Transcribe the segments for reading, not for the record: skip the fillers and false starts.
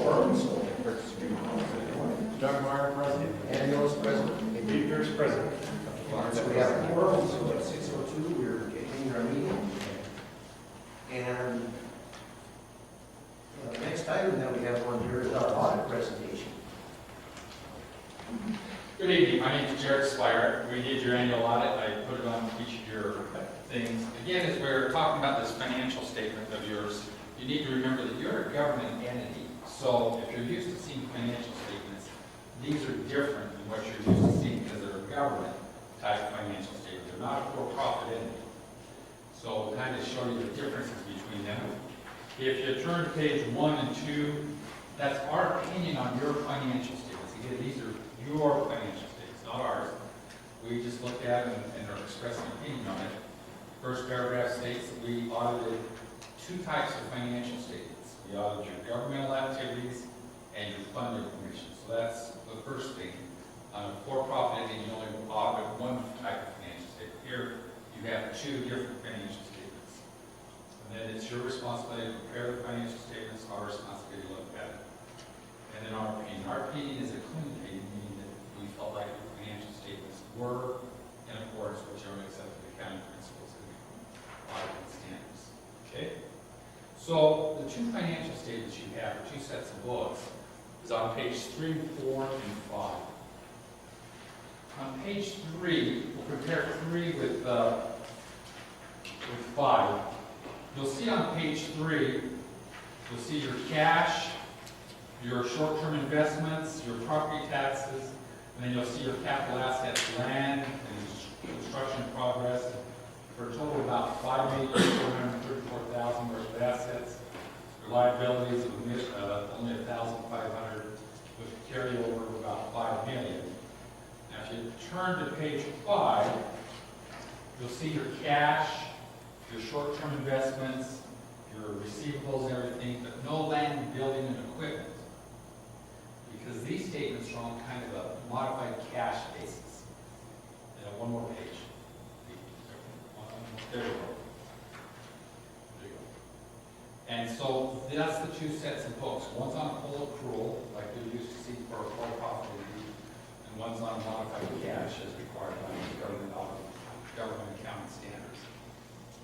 quorum, so purchase agreement. Doug Meyer, President. And Mills president. And Dave Pierce, President. So we have a quorum, so at 6:02, we're getting our meeting. And the next item that we have on here is our audit presentation. Good evening, my name is Jared Spire. We did your annual audit. I put it on each of your things. Again, as we're talking about this financial statement of yours, you need to remember that you're a government entity. So if you're used to seeing financial statements, these are different than what you're used to seeing because they're a government type financial statement. They're not a for-profit entity. So we'll kind of show you the differences between them. If you turn to page 1 and 2, that's our opinion on your financial statements. Again, these are your financial statements, not ours. We just looked at them and are expressing an opinion on it. First paragraph states that we audited 2 types of financial statements. We audited your governmental activities and your funding information. So that's the first thing. On a for-profit entity, you only audit 1 type of financial statement. Here, you have 2 different financial statements. And then it's your responsibility to prepare the financial statements, our responsibility to look at it. And then our opinion. Our opinion is a clean opinion, meaning that we felt like the financial statements were in accordance with generally accepted accounting principles and auditing standards. Okay? So the 2 financial statements you have, 2 sets of books, is on page 3, 4, and 5. On page 3, we'll compare 3 with 5. You'll see on page 3, you'll see your cash, your short-term investments, your property taxes, and then you'll see your capital assets, land, and construction progress, for a total of about $5,434,000 worth of assets. Your liabilities of only $1,500, with carryover of about $5 million. Now, if you turn to page 5, you'll see your cash, your short-term investments, your receivables and everything, but no land, building, and equipment. Because these statements are on kind of a modified cash basis. One more page. There you go. There you go. And so that's the 2 sets of books. One's on full accrual, like you're used to see for a for-profit entity, and one's on modified cash as required by government accounting standards.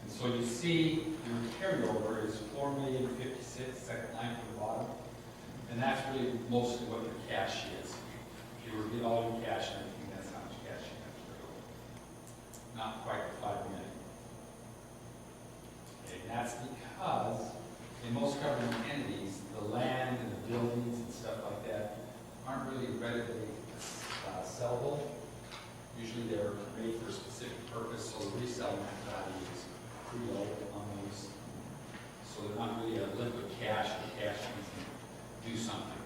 And so you see your carryover is $4,056,000, second line from the bottom. And that's really mostly what your cash is. If you were to get all your cash and everything, that's how much cash you have to go. Not quite the $5 million. Okay, and that's because in most government entities, the land and the buildings and stuff like that aren't really readily sellable. Usually they're made for a specific purpose, so the reselling value is pretty low on those. So they're not really a liquid cash or cash you can do something.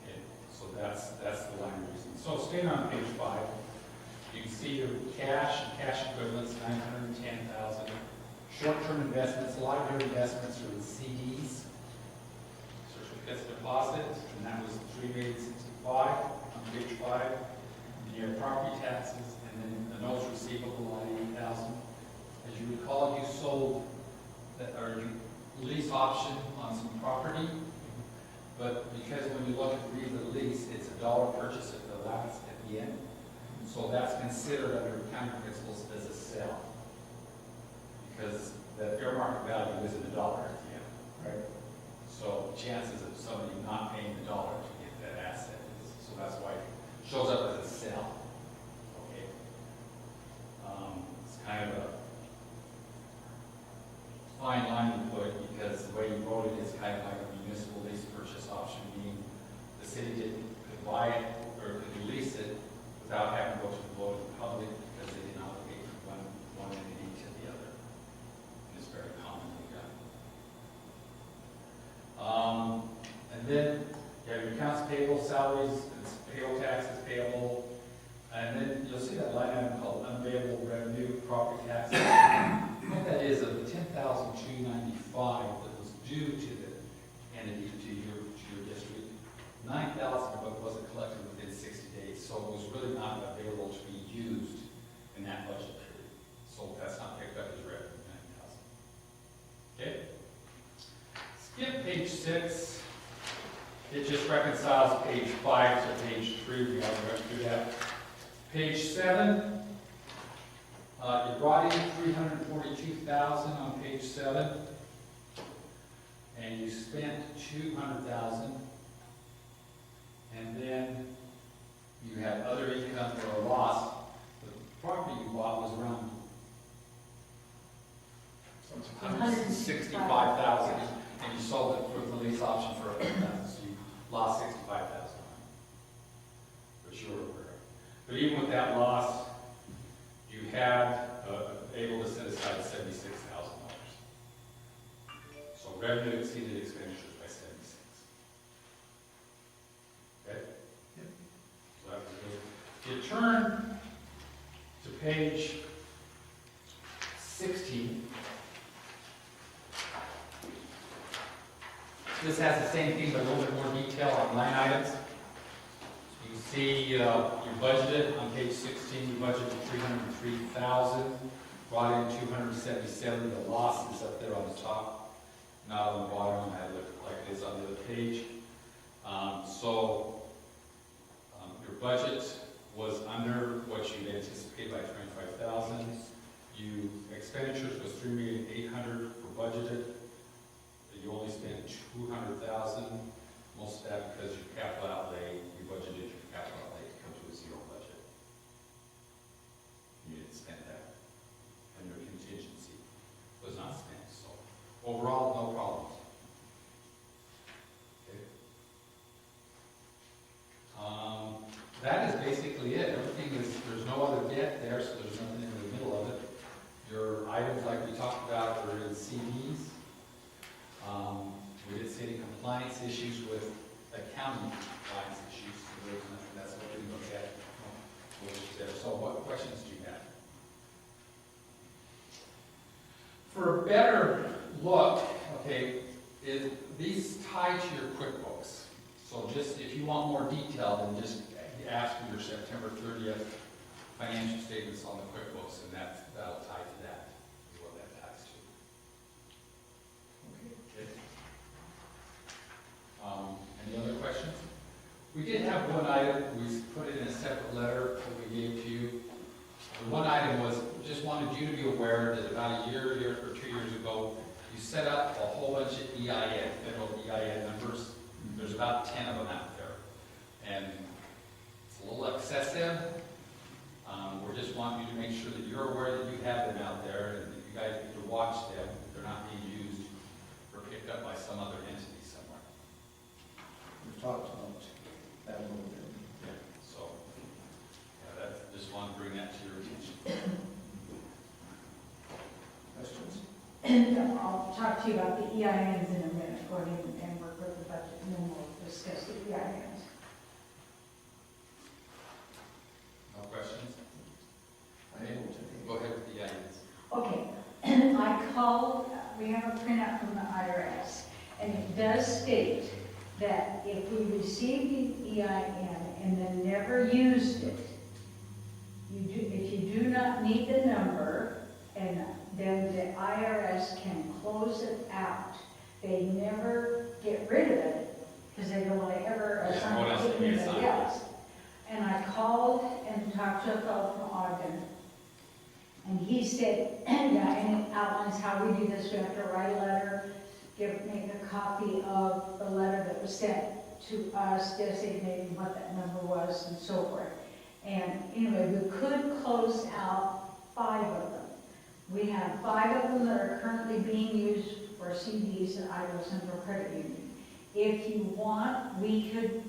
Okay, so that's the line reason. So staying on page 5, you can see your cash and cash equivalents, $910,000. Short-term investments, a lot of your investments are in CDs, certificates of deposit, and that was $3,065 on page 5. And your property taxes, and then the notes receivable, $98,000. As you recall, you sold that, or you lease option on some property, but because when you look at read the lease, it's $1 purchase at the last, at the end. So that's considered under accounting principles as a sale. Because the fair market value isn't $1 at the end, right? So chances of somebody not paying $1 to get that asset is, so that's why it shows up as a sale. Okay. It's kind of a fine line to put because the way you wrote it is kind of like a municipal lease purchase option, meaning the city could buy it or could lease it without having to go to the vote of the public because they did not pay from one entity to the other. And it's very commonly done. And then you have your accounts payable, salaries, payroll taxes payable, and then you'll see that line item called unavailable revenue, property taxes. What that is of the $10,295 that was due to the entity to your district, $9,000 of it wasn't collected within 60 days, so it was really not available to be used in that budget period. So that's not picked up as revenue, $9,000. Okay? Skip page 6. It just reconciles page 5 to page 3. We already went through that. Page 7. You brought in $342,000 on page 7, and you spent $200,000, and then you had other income or a loss. The property you bought was around $165,000, and you sold it for the lease option for $100,000, so you lost $65,000, which you were aware of. But even with that loss, you had able to set aside $76,000. So revenue exceeded expenditures by 76. Okay? Yep. So that was good. You turn to page 16. This has the same thing, but a little bit more detail on line items. You can see you budgeted on page 16. You budgeted $303,000, brought in $277,000. The loss is up there on the top, not on the bottom. I look like it is on the other page. Your budget was under what you anticipated by $25,000. Expenditures was $3,800,000 for budgeted. You only spent $200,000. Most of that because your capital outlay, you budgeted your capital outlay to come to a zero budget. You didn't spend that. And your contingency was not spent. So overall, no problems. Okay. That is basically it. Everything is, there's no other debt there, so there's nothing in the middle of it. Your items, like we talked about, are in CDs. We did see any compliance issues with accounting compliance issues. So there's nothing, that's what we look at. There. So what questions do you have? For a better look, okay, is these tie to your QuickBooks. So just if you want more detail, then just ask for your September 30th financial statements on the QuickBooks, and that'll tie to that, is what that ties to. Okay. Any other questions? We did have one item, we put it in a separate letter that we gave to you. The one item was, just wanted you to be aware that about a year or 2 years ago, you set up a whole bunch of EIN, federal EIN numbers. There's about 10 of them out there. And it's a little excessive. We just want you to make sure that you're aware that you have them out there, and that you guys need to watch them. They're not being used or picked up by some other entity somewhere. We've talked about that a little bit. Yeah. So, yeah, just want to bring that to your attention. Questions? And I'll talk to you about the EINs in a minute, go ahead and work with the budget, and then we'll discuss the EINs. No questions? I'm able to. Go ahead with the items. Okay, I called, we have a printout from the IRS, and it does state that if we received the EIN and then never used it, if you do not need the number, and then the IRS can close it out. They never get rid of it because they don't want to ever assign it to anybody else. And I called and talked to a fellow from Ogden, and he said, yeah, and it outlines how we do this. We have to write a letter, make a copy of the letter that was sent to us, designating what that number was and so forth. And anyway, we could close out 5 of them. We have 5 of them that are currently being used for CDs at Idaho Central Credit Union. If you want, we could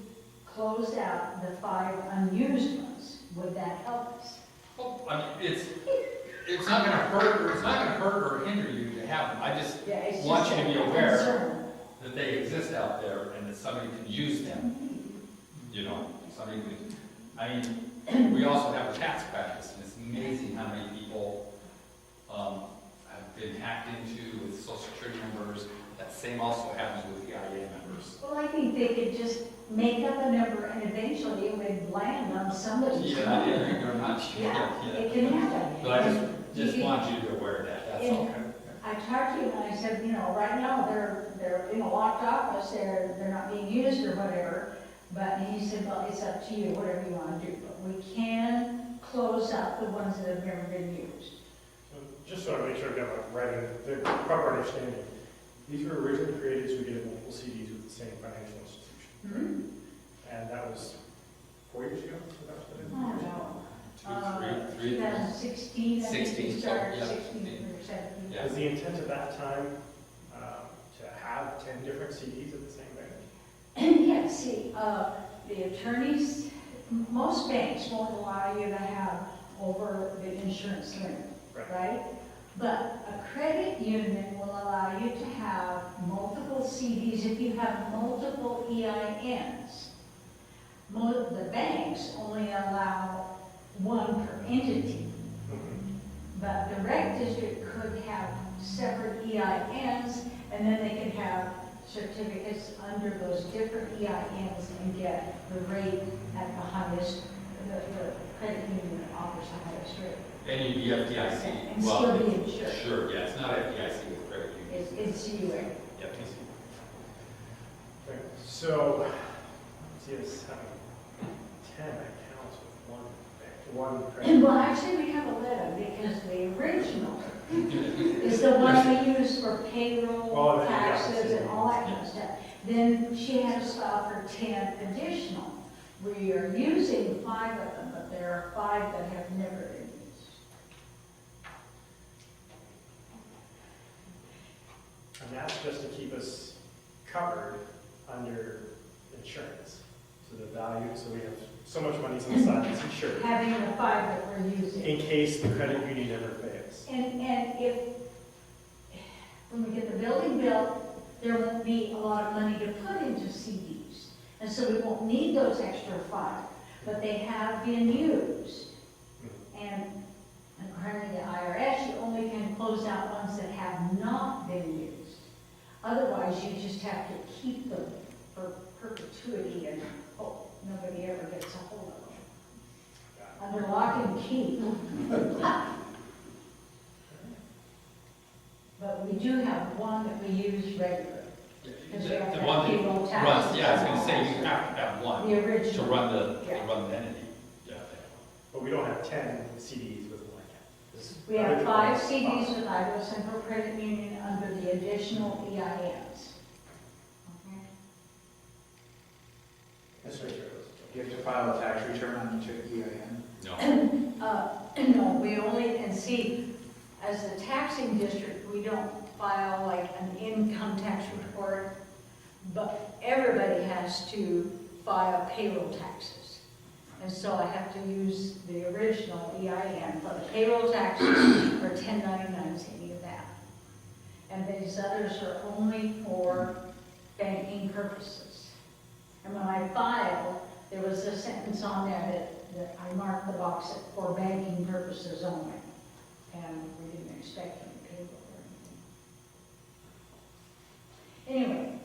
close out the 5 unused ones. Would that help us? Well, I mean, it's not going to hurt or hinder you to have them. I just want you to be aware that they exist out there and that somebody can use them. You know, somebody can. I mean, we also have a tax practice, and it's amazing how many people have been hacked into with Social Security numbers. That same also happens with the EIN numbers. Well, I think they could just make up a number and eventually it would land on somebody's phone. You're not sure. Yeah, it can happen. But I just want you to be aware of that. That's all. I talked to him and I said, right now they're locked office, they're not being used or whatever. But he said, well, it's up to you, whatever you want to do. But we can close out the ones that have never been used. Just so I make sure I've got my right, the proper understanding. These were originally created so we could have multiple CDs with the same financial institution. Mm-hmm. And that was 4 years ago? Was that what it is? Oh, no. 3, 2016, I think we 16, started, yeah. 16 or 17. Yeah. Was the intent at that time to have 10 different CDs at the same bank? Yeah, see, the attorneys, most banks won't allow you to have over the insurance limit, right? But a credit union will allow you to have multiple CDs if you have multiple EINs. The banks only allow one per entity. But the rec district could have separate EINs, and then they could have certificates under those different EINs and get the rate at the highest, the credit union offers the highest rate. And you'd be FDIC. And still be insured. Sure, yeah, it's not FDIC with credit union. It's CUA. FDIC. Okay. So, see, it's having 10 accounts with one bank, one credit. Well, actually, we have 11 because the original is the one we use for payroll, Oh, then you got taxes, it. and all that kind of stuff. Then she had to file for 10 additional. We are using 5 of them, but there are 5 that have never been used. And that's just to keep us covered under insurance. So the value, so we have so much money on the side that's insured Having the 5 that we're using. in case the credit union ever fails. And if, when we get the building built, there won't be a lot of money to put into CDs. And so we won't need those extra 5, but they have been used. And according to the IRS, you only can close out ones that have not been used. Otherwise, you just have to keep them for perpetuity and hope nobody ever gets a hold of them. Under lock and key. But we do have one that we use regularly. The one that runs, yeah, I was gonna say, you have to have one The to original. run the Yeah. entity. Yeah. But we don't have 10 CDs with one account. This- We have 5 CDs with Iowa Central Credit Union under the additional EINs. Okay. That's right, you have to file a tax return on each EIN. No. No, we only, and see, as a taxing district, we don't file like an income tax report, but everybody has to file payroll taxes. And so I have to use the original EIN for the payroll taxes or 1099s, any of that. And these others are only for banking purposes. And when I filed, there was a sentence on there that I marked the box for banking purposes only. And we didn't expect any payroll or anything. Anyway,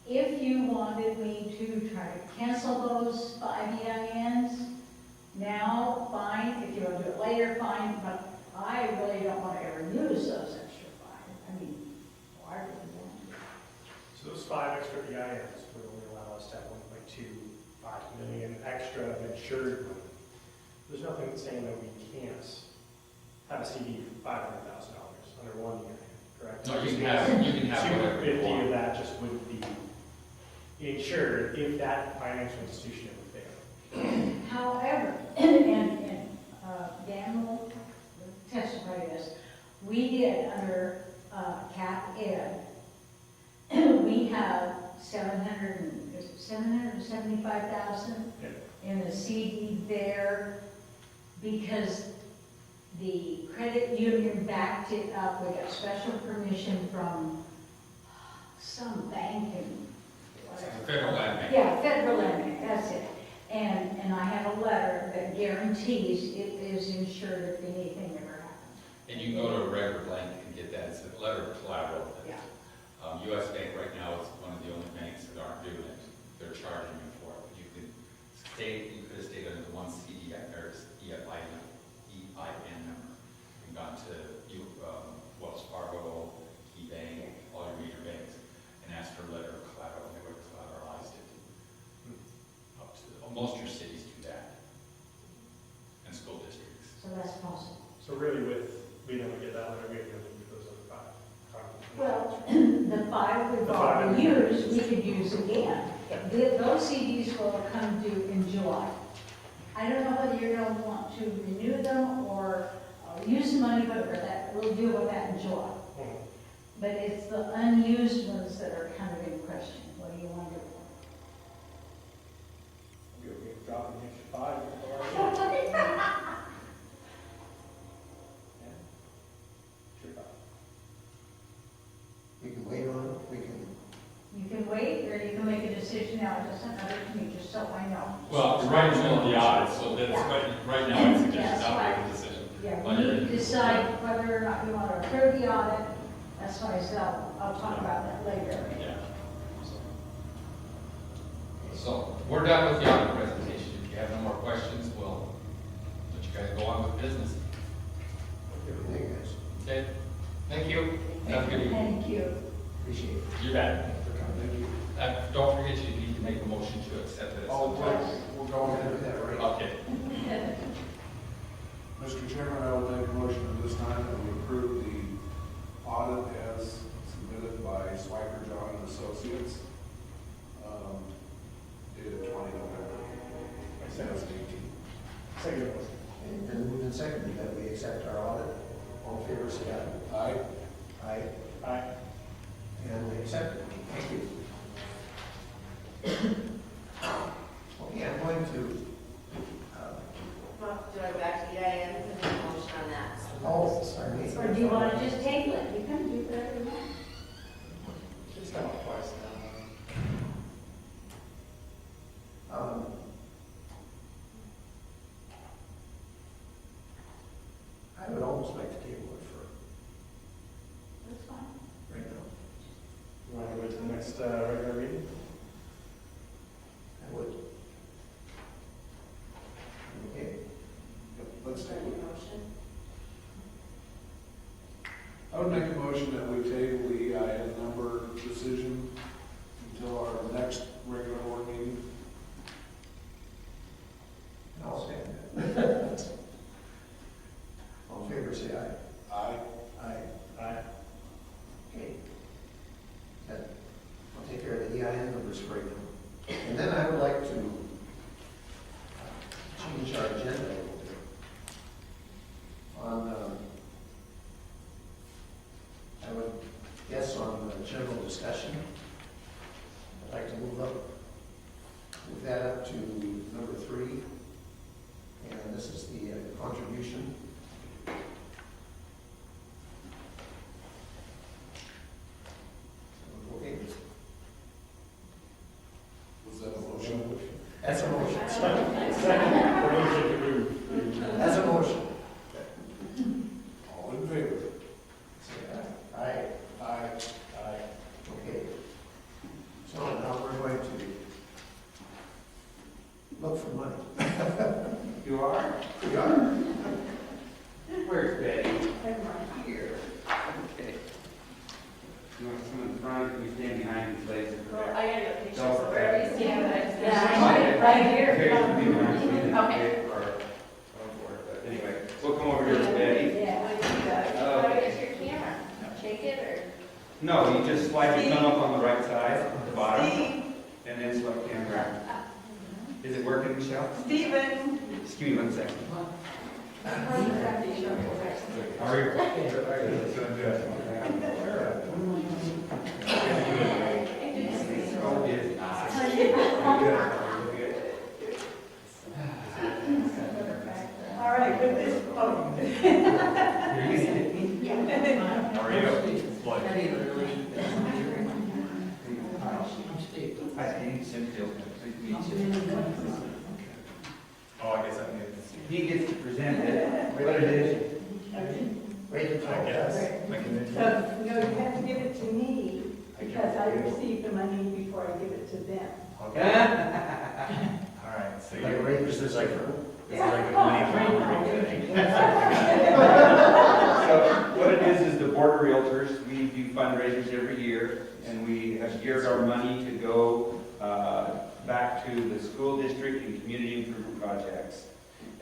if you wanted me to try to cancel those 5 EINs, now, fine. If you want to do it later, fine. But I really don't want to ever use those extra 5. I mean, why would you want to? So those 5 extra EINs would only allow us to have 1.25 million extra of insured money. There's nothing saying that we can't have a CD for $500,000 under one EIN, correct? No, you can have whatever you 250 of want. that just wouldn't be insured if that financial institution ever failed. However, and Dan will testify to this, we did under Cap Ed, we have 775,000 in the CD there because the credit union backed it up. We got special permission from some bank in whatever. Federal land bank. Yeah, federal lending, that's it. And I have a letter that guarantees it is insured if anything ever happens. And you can go to a regular bank and get that. It's a letter of collateral. Yeah. US Bank right now is one of the only banks that aren't doing it. They're charging you for it. You could have stayed under the one CD or EIN number and gone to Wells Fargo, KeyBank, all your major banks, and asked for a letter Those CDs will come due in July. I don't know whether you're going to want to renew them or use the money, but we'll deal with that in July. But it's the unused ones that are kind of in question. What do you want to do? We'll drop an extra 5. We can wait on it, we can, You can wait, or you can make a decision now. It doesn't matter to me, just so I know. Well, we're right in the middle of the audit, so that's, right now, I suggest not make a decision. Yeah, While we you're need in- to decide whether or not you want to approve the audit. That's why I said I'll talk about that later. Yeah. So, we're done with the audit presentation. If you have no more questions, we'll let you guys go on with business. everything is, Okay? Thank you. Have a good evening. Thank you. appreciate it. You bet. Thank you. Don't forget you need to make a motion to accept it. Oh, we're going to do that right. Okay. Mr. Chairman, I would make a motion at this time that we approve the audit as submitted by Wecrd and Associates, dated 20 November 2018. Second motion. And then moved and seconded that we accept our audit. All in favor, say aye. Aye. Aye. Aye. And we accept it. Thank you. Okay, I'm going to, Well, do I go back to EIN and make a motion on that? oh, sorry. Or do you want to just table it? You can do whatever you want. It's come up twice now. I would almost like to table it for That's fine. right now. You want to go to the next regular meeting? I would. Okay. Let's Is there table any it. motion? I would make a motion that we table the EIN number decision until our next regular board meeting. And I'll second that. All in favor, say aye. Aye. Aye. Aye. Okay. That, I'll take care of the EIN numbers right now. And then I would like to change our agenda a little bit. On, I would guess on the general discussion, I'd like to move that up to number 3. And this is the contribution. Okay. Was that a motion? That's a motion. Second. The motion approved. That's a motion. All in favor? Say aye. Aye. Aye. Aye. Okay. So now we're going to look for money. You are? We are. Where's Betty? Never mind. Here. Okay. You want someone in front, or you stand behind these ladies? Well, I gotta get pictures, No. so wherever you stand, I just. Yeah, right here. Here, you can be behind me. Okay. Or, but anyway, we'll come over here with Betty. Yeah. What do you do? How do I get your camera? Shake it or? No, you just slide your thumb up on the right side, at the bottom, and then select camera. Is it working, Michelle? Steven. Just give me 1 second. How are you? Oh, yes. All right, with this, oh. You're using it. How are you? Hi, Steve. Cynthia. Pleased to meet you. Oh, I guess I can. He gets to present it, what it is. Wait until. I guess. I can. So, no, you have to give it to me, because I receive the money before I give it to them. Okay. All right. So Like you, right, this is like a money thing. So what it is the Board of Realtors, we do fundraisers every year, and we have geared our money to go back to the school district and community improvement projects.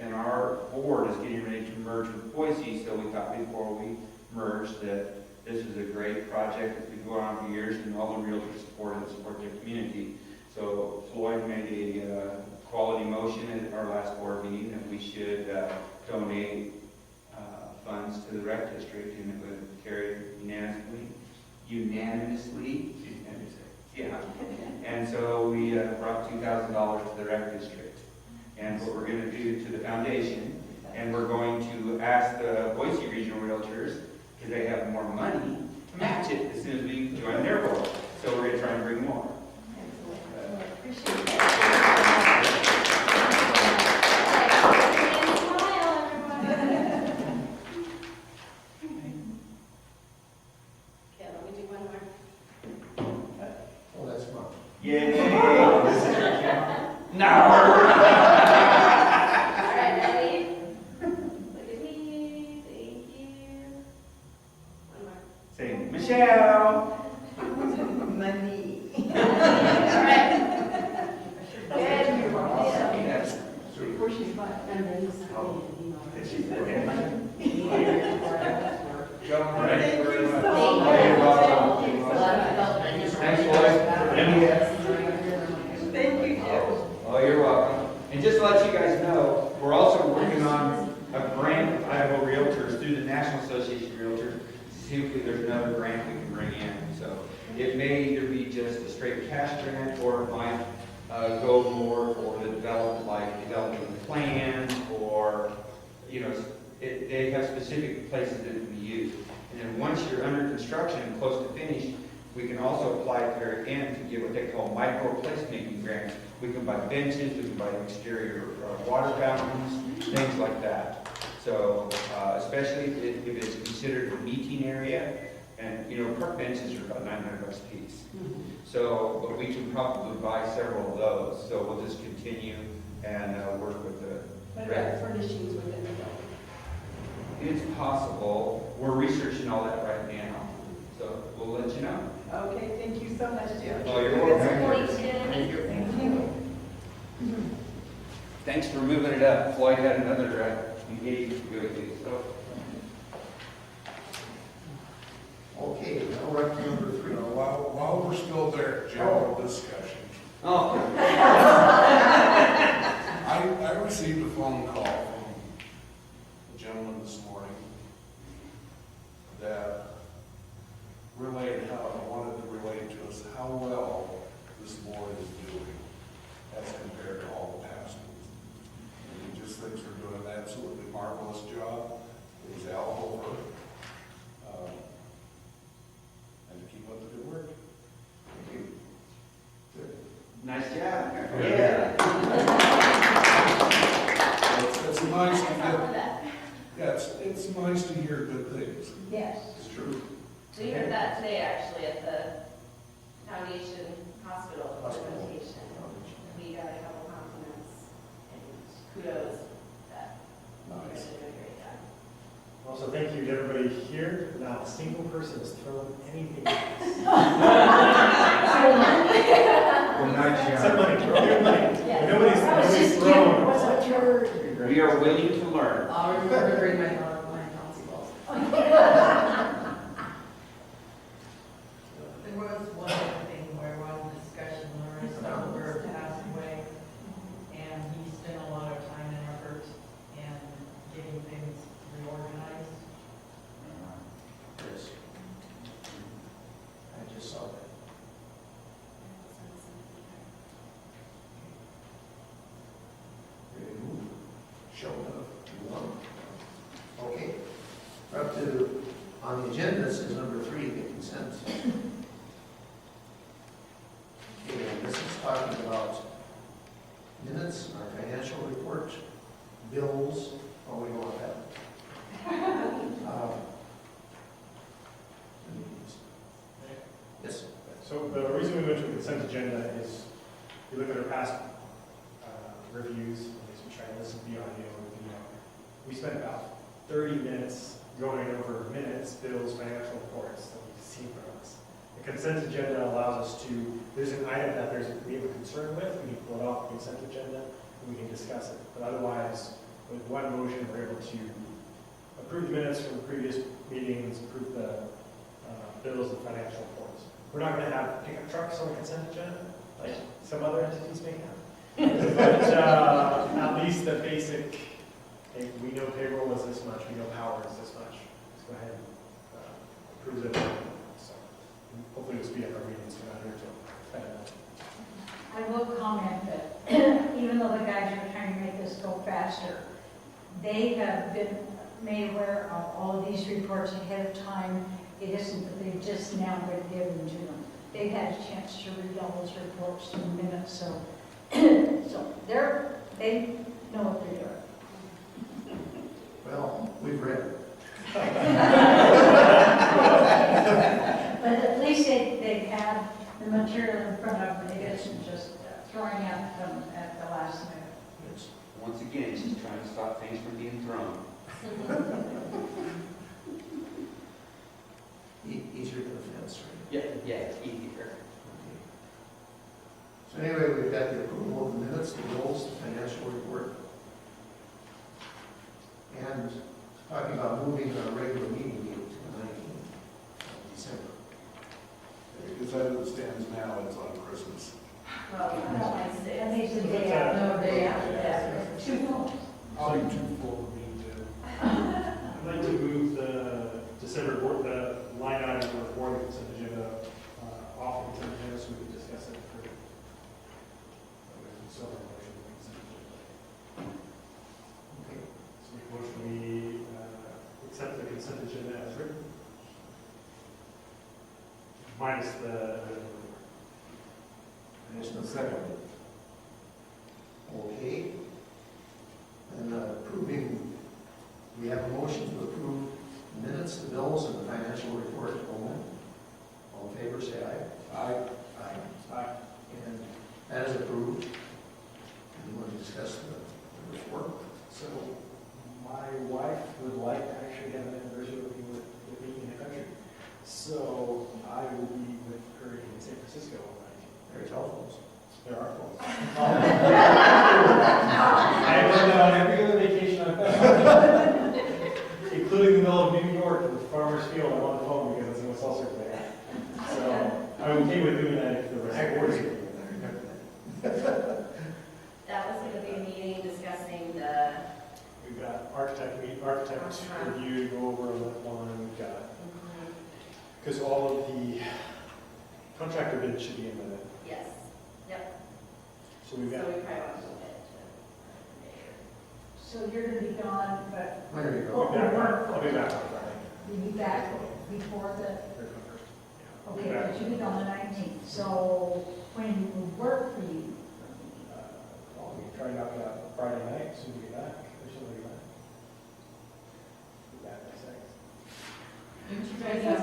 And our board is getting ready to merge with Boise, so we thought before we merged that this is a great project that's been going on for years, and all the realtors support it and support their community. So Floyd made a quality motion at our last board meeting that we should donate funds to the rec district, and it would carry unanimously. Yeah. And so we brought $2,000 to the rec district. And what we're going to do to the foundation, and we're going to ask the Boise Regional Realtors, because they have more money, to match it as soon as we join their board. So we're going to try and bring more. Appreciate that. Smile, everyone. Okay, let me do one more. Oh, that's fun. Yay! This is your camera? No! All right, ready? Look at me, thank you. One more. Say, Michelle! Money. All right. Good. Yes. Before she's like, and then Gentlemen, thank you very much. You're welcome. Thanks, Floyd. Thank you, Jim. Oh, you're welcome. And just to let you guys know, we're also working on a grant with Iowa Realtors through the National Association of Realtors. See if there's another grant we can bring in. So it may either be just a straight cash grant, or it might go more for the development, like developing plans, or, you know, they have specific places that it can be used. And then once you're under construction and close to finish, we can also apply at the very end to get what they call micro placemaking grants. We can buy benches, we can buy exterior water fountains, things like that. So especially if it's considered a meeting area, and you know, park benches are about $900 a piece. So, but we can probably buy several of those. So we'll just continue and work with the. What about furnishings within the building? It's possible. We're researching all that right now. So we'll let you know. Okay, thank you so much, Jim. Oh, you're welcome. Thank you. Thanks for moving it up. Floyd had another engagement to go to. So. Okay, now we're up to number 3. While we're still there, general discussion. Oh. I received a phone call from a gentleman this morning that wanted to relate to us how well this board is doing as compared to all the past ones. And he just thinks we're doing an absolutely marvelous job. He's all over. And keep up the good work. Thank you. Good. Nice job. Yeah. It's nice to get, yeah, it's nice to hear good things. Yes. It's true. We heard that today, actually, at the Foundation Hospital presentation. We got a couple compliments and kudos that you guys Nice. did a great job. Also, thank you to everybody here. Not a single person has thrown anything at us. Well, nice Except job. money, throw your money. Yeah. Nobody's I was just thrown. kidding. Was it your? We are willing to learn. I'll remember to bring my constables. There was one other thing where one discussion, Lawrence Stolberg passed away, and he spent a lot of time and effort in getting things reorganized. Yes. I just saw that. Ready to move? Show enough. Move on. Okay. We're up to, on the agenda, this is number 3, the consent. Okay, and this is talking about minutes, our financial report, bills, oh, we don't want that. Yes. So the reason we went to a consent agenda is, you look at our past reviews, at least we try to listen to the audio or video. We spent about 30 minutes going over minutes, bills, financial reports that we've seen from us. The consent agenda allows us to, there's an item that we have a concern with, we can pull it off the consent agenda, and we can discuss it. But otherwise, with one motion, we're able to approve the minutes from the previous meetings, approve the bills and financial reports. We're not going to have pickup trucks on the consent agenda, like some other entities may have. But at least the basic, hey, we know payroll is this much, we know power is this much. Let's go ahead and approve it. So hopefully we'll speed up our meetings from out here to I will comment that even though the guys are trying to make this go faster, they have been made aware of all of these reports ahead of time. It isn't that they've just now been given to them. They've had a chance to read all those reports in a minute, so, so they know what they're doing. Well, we've read it. But at least they have the material in front of them. It isn't just throwing at them at the last minute. It's Once again, she's trying to stop things from being thrown. easier than the fence, right? Yeah, it's easier. Okay. So anyway, we've got the approval of the minutes, the bills, the financial report. And talking about moving our regular meeting date to the 19th of December. Because as it stands now, it's on Christmas. Well, That 26. makes the day after. No, day after that. Two months. I'll be too full of me to. I'd like to move the December board, the line item for the board consent agenda off the consent agenda so we can discuss it further. So, motion for consent agenda. Okay. So make a motion we accept the consent agenda as written. Minus the. There's no second. Okay. And approving, we have a motion to approve minutes, the bills, and the financial report only. All in favor, say aye. I, Aye. And that is approved. And you want to discuss the report? So my wife would like to actually have an anniversary with me in the country. So I will be with her in San Francisco on Very telephones. 19th. There are phones. I have done that on every other vacation I've been on, including the middle of New York with Farmers Field. I'm on the phone because it's in a salsa there. So I'm okay with doing that if the rest of the board is okay with that. That was going to be a meeting discussing the, We've got architect review to go over on that one. We've got, because all of the contractor bids should be in by then. yes, yep. So So we've we got, probably want to move it So you're gonna be gone, but There you I'll go. be back, I'll be back on Friday. you'll be back before the, Very quick. Yeah, I'll be okay, back. but you'll be gone the 19th. So when will work for you? Well, we can try to knock it out Friday night, as soon as we get back, or something like that. Be back by 6. Didn't you guys have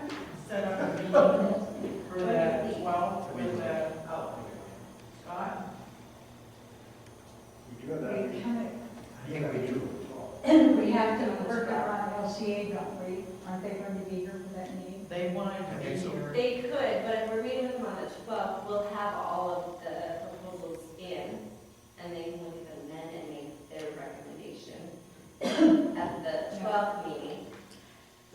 to set up a meeting for that 12th with Scott? We do have that. We kind I think we do. of, we have to work around LCA, don't we? Aren't they going to be here for that meeting? They wanted to I be think so. here. They could, but if we're meeting with them on the 12th, we'll have all of the proposals in, and they can look at them then and make their recommendation at the 12th meeting.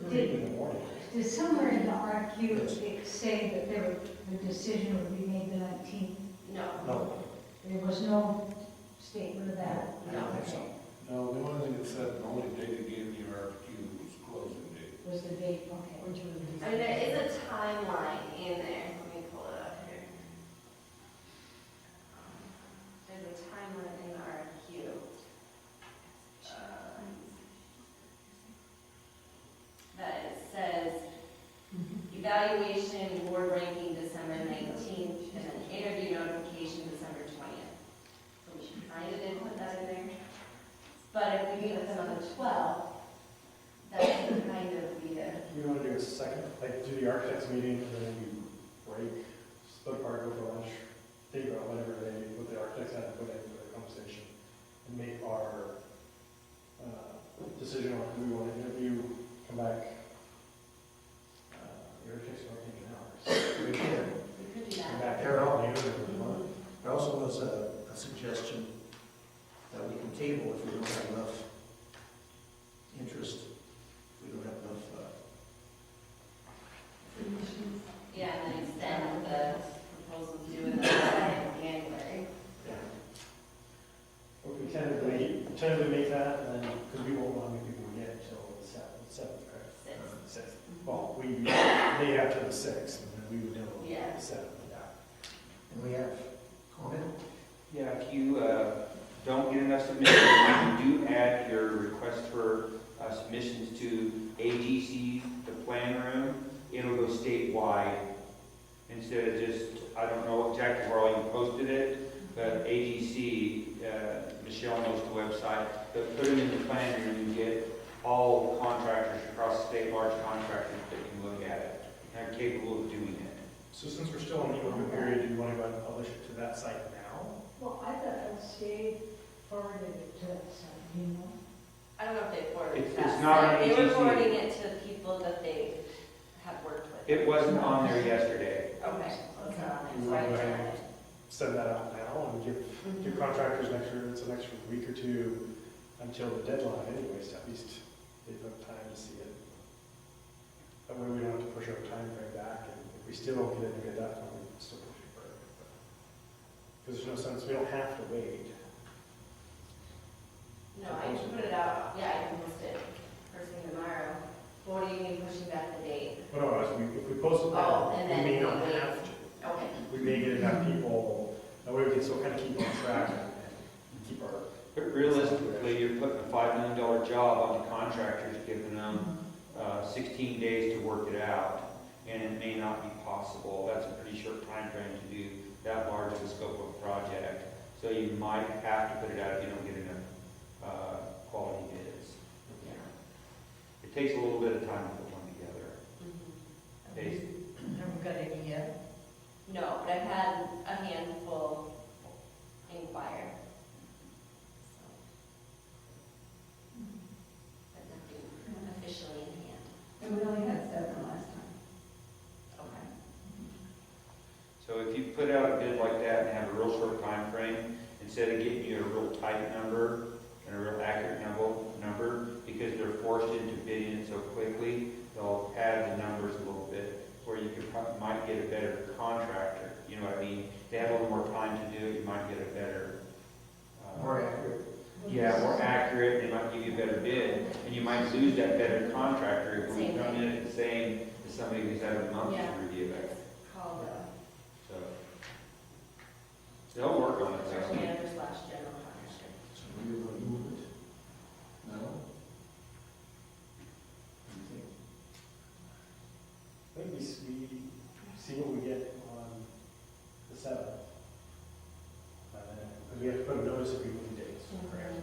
We're meeting in the morning. Did somewhere in the RFQ it say that the decision would be made the 19th? No. No. There was no statement of that? I don't think so. no, the only thing that said, the only date it gave the RFQ was closing date. Was the date, okay. Which was I mean, there is a timeline in there. Let me pull it up here. There's a timeline in the RFQ. That it says evaluation, board ranking December 19th, and then interview notification December 20th. So we should kind of did put that in there. But if we meet with them on the 12th, that can kind of be a, We want to do a second, like do the architects meeting, and then we break, split apart, go for lunch, think about whatever what the architects had to put in for the conversation, and make our decision on who we want to interview, come back. The architects are taking hours. We can. we could do Come that. back Carol? later if we want. There also was a suggestion that we can table if we don't have enough interest, if we don't have enough, Yeah, and then extend the proposal due in the And we have comment? Yeah, if you don't get enough submissions, you do add your request for submissions to AGC, the plan room. It'll go statewide instead of just, I don't know exactly where all you posted it, but AGC, Michelle knows the website, but put them in the plan room, you get all contractors across the state, large contractors that can look at it and are capable of doing it. So since we're still in the open period, do you want to go ahead and publish it to that site now? Well, I thought LCA forwarded it to us, you know? I don't know if they forwarded It's that. not on They were AGC. forwarding it to people that they had worked with. It wasn't on there yesterday. Okay, so it's not on You there, so I want to go can ahead add and it. send that out now and give contractors it's an extra week or two until the deadline anyways, at least they've got time to see it. That way we don't have to push our time frame back, and if we still don't get it at that point, we can still push it further. Because there's no sense, we don't have to wait. No, I can put it out, yeah, I can post it first thing tomorrow. What do you mean pushing back the date? But no, if we post it Oh, now, and we then may we not wait. have to. Okay. We may get enough people, that way we can still kind of keep on track and keep our. But realistically, you're putting a $5 million job on the contractors, giving them 16 days to work it out, and it may not be possible. That's a pretty short time frame to do that large of a scope of a project. So you might have to put it out if you don't get enough quality bids. It takes a little bit of time to put one together. Based- Haven't got any yet. No, but I've had a handful inquire. So. But nothing officially in hand. And we only had 7 last time. Okay. So if you put out a bid like that and have a real short time frame, instead of getting you a real tight number and a real accurate number, because they're forced into bidding it so quickly, they'll pad the numbers a little bit, where you might get a better contractor. You know what I mean? If they have a little more time to do it, you might get a better. More accurate? Yeah, more accurate, they might give you a better bid, and you might lose that better contractor if we Same come in at the same as somebody who's had a month Yeah. to review it. It's called So they'll work on it. search though. manager / general contractor. So we will move it? No? What do you think? I think we see what we get on the 7th. Because we have to put a notice of meeting dates.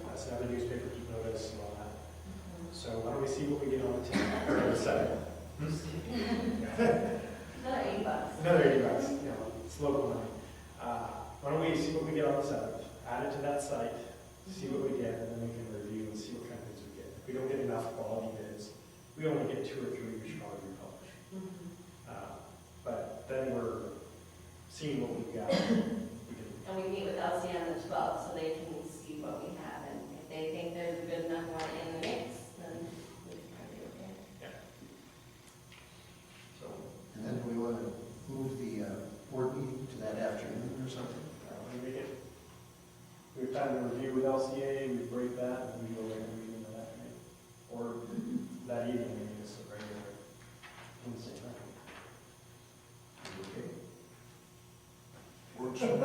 That's another newspaper notice and all that. So why don't we see what we get on the 10th, or the 7th? Another $80. Another $80, you know, it's local money. Why don't we see what we get on the 7th, add it to that site, see what we get, and then we can review and see what kind of bids we get. If we don't get enough quality bids, we only get 2 or 3, we should probably republish. But then we're seeing what we've got. We can, And we meet with LC on the 12th, so they can see what we have, and if they think there's a good enough one in the mix, then we can probably okay. so, And then do we want to move the board meeting to that afternoon or something? we make it, we have time to review with LCA, we break that, and we go like a meeting that night. Or that evening, maybe it's a regular Wednesday night. Okay. Works for me.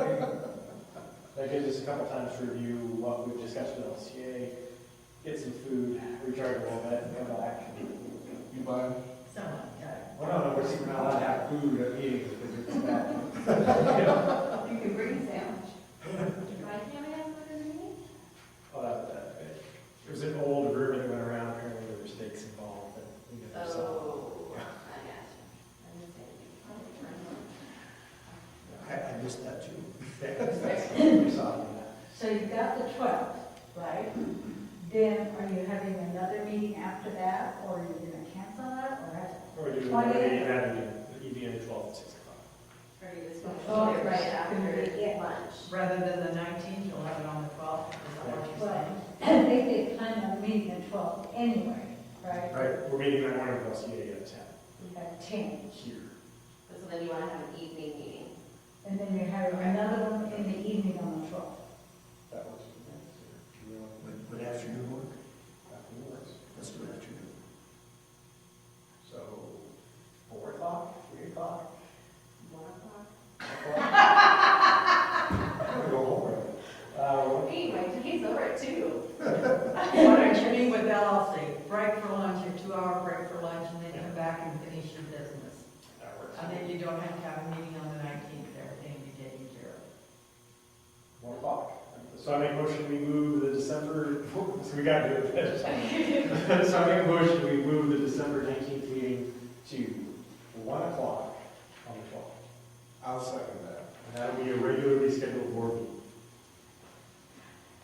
That gives us a couple times to review what we've discussed with LCA, get some food, recharge a little bit, and come back. You buy? Someone, yeah. Well, no, we're not allowed to have food at meetings because it's bad. You can bring a sandwich. Why can't we have one in the meeting? Oh, it was an old rumor that went around, apparently there were stakes involved, but we got to solve. Oh, I got you. I understand. I missed that too. We saw that. So you've got the 12th, right? Then are you having another meeting after that, or are you going to cancel that, or have? Or we do Why the did- EV on the 12th at 6 o'clock. Or you just Oh, want to do it right it's after gonna be it. lunch? Rather than the 19th, you'll have it on the 12th. Is that what you're Well, saying? I think they plan on meeting at 12 anyway, right? Right, we're meeting that morning with LCA at 10 At 10. here. So then you want to have an evening meeting? And then you're having another one in the evening on the 12th. That works with me. Do you want Would afternoon work? afternoon works? Let's do afternoon. So 4 o'clock, 3 o'clock, 1 o'clock? 4 o'clock? So I make a motion, we move the December, so we got to do it. So I make a motion, we move the December 19th meeting to 1 o'clock on the 12th. I'll second that. And that'll be a regularly scheduled board meeting.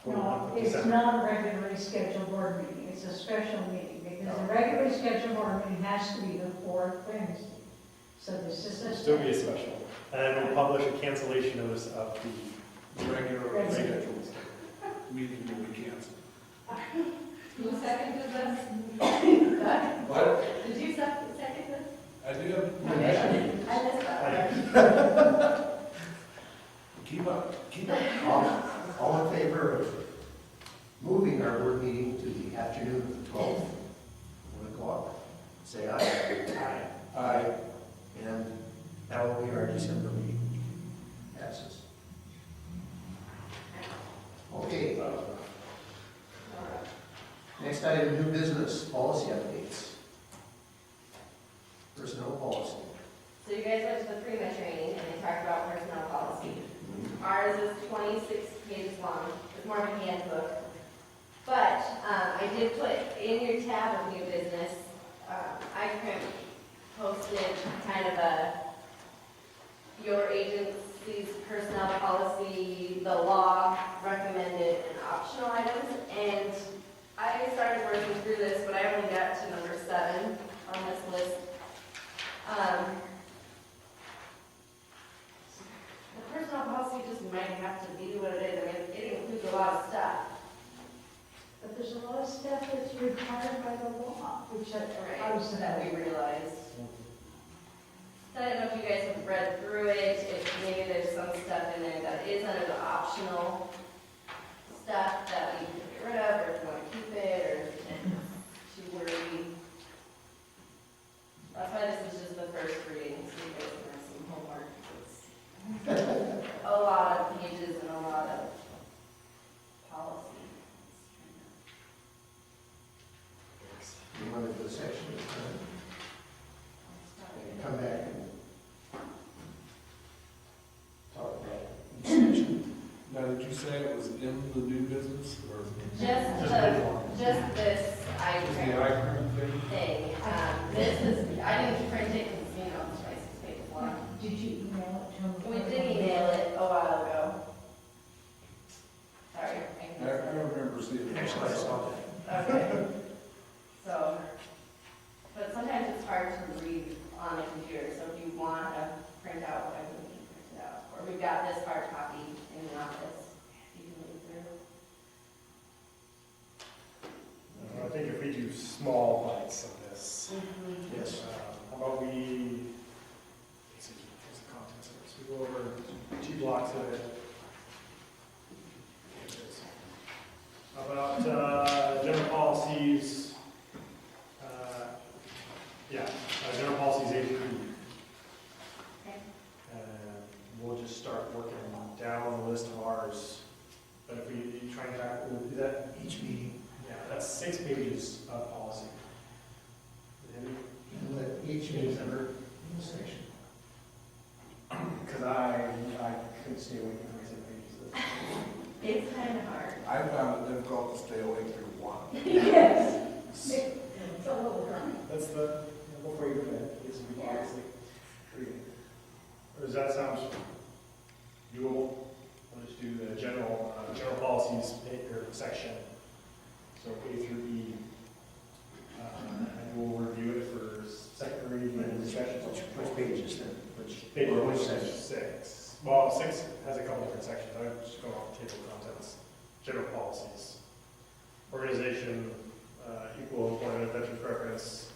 No, 21st of it's December. not a regularly scheduled board meeting, it's a special meeting, because a regularly scheduled board meeting has to be the fourth Wednesday. So this is It'll a. still be a special. And we'll publish a cancellation notice of the Regular Regular. scheduled meeting will be canceled. Who seconded this? What? Did you second this? I did. I missed that. Keep up. All in favor of moving our board meeting to the afternoon of the 12th, 1 o'clock, say aye. Aye. And that will be our December meeting. Passes. Okay. Next item, new business, policy updates. Personnel policy. So you guys went to the FREMA training and they talked about personnel policy. Ours is 26 pages long. It's more of a handbook. But I did put in your tab of new business, I posted kind of your agency's personnel policy, the law, recommended and optional items. And I started working through this, but I only got to number 7 on this list. The personnel policy just might have to be what it is. I mean, it includes a lot of stuff. But there's a lot of stuff that's required by the law, which I was That we realized. So I don't know if you guys have read through it, if maybe there's some stuff in there that is under the optional stuff that we can get rid of, or if you want to keep it, or if it's too wordy. That's why this is just the first reading, so you guys can have some homework. It's a lot of pages and a lot of policy. You wanted the section to come back and talk about each section. Now, did you say it was in the new business or? Just this Is the item icon thing? thing. This is, I didn't print it because, you know, it's 26 pages long. Did you email it to them? We did email it a while ago. Sorry. I remember seeing it. Actually, I saw that. Okay. So, but sometimes it's hard to read on the computer, so if you want to print out whatever, you can print it out. Or we've got this hard copy in the office. You can read through. I think if we do small bites of this, Yes. how about we, let's see, what's the contents of this? We go over 2 blocks of it. How about general policies? General policies A through E. Okay. We'll just start working down the list of ours. But if we try and track, is that, Each meeting, yeah, that's 6 pages of policy. and let each meeting number in the section. Because I couldn't stay awake for 27 pages. It's kind of hard. I found it difficult to stay awake through 1. Yes. It's a little dry. That's the, before you go to bed, it's obviously reading. Or does that sound doable? We'll just do the general policies or section. So A through E. And we'll review it for second reading and discussion. Which pages then? Page Or which section? 6. Well, 6 has a couple different sections. I would just go off the table of contents. General policies. Organization, equal employment, veteran preference,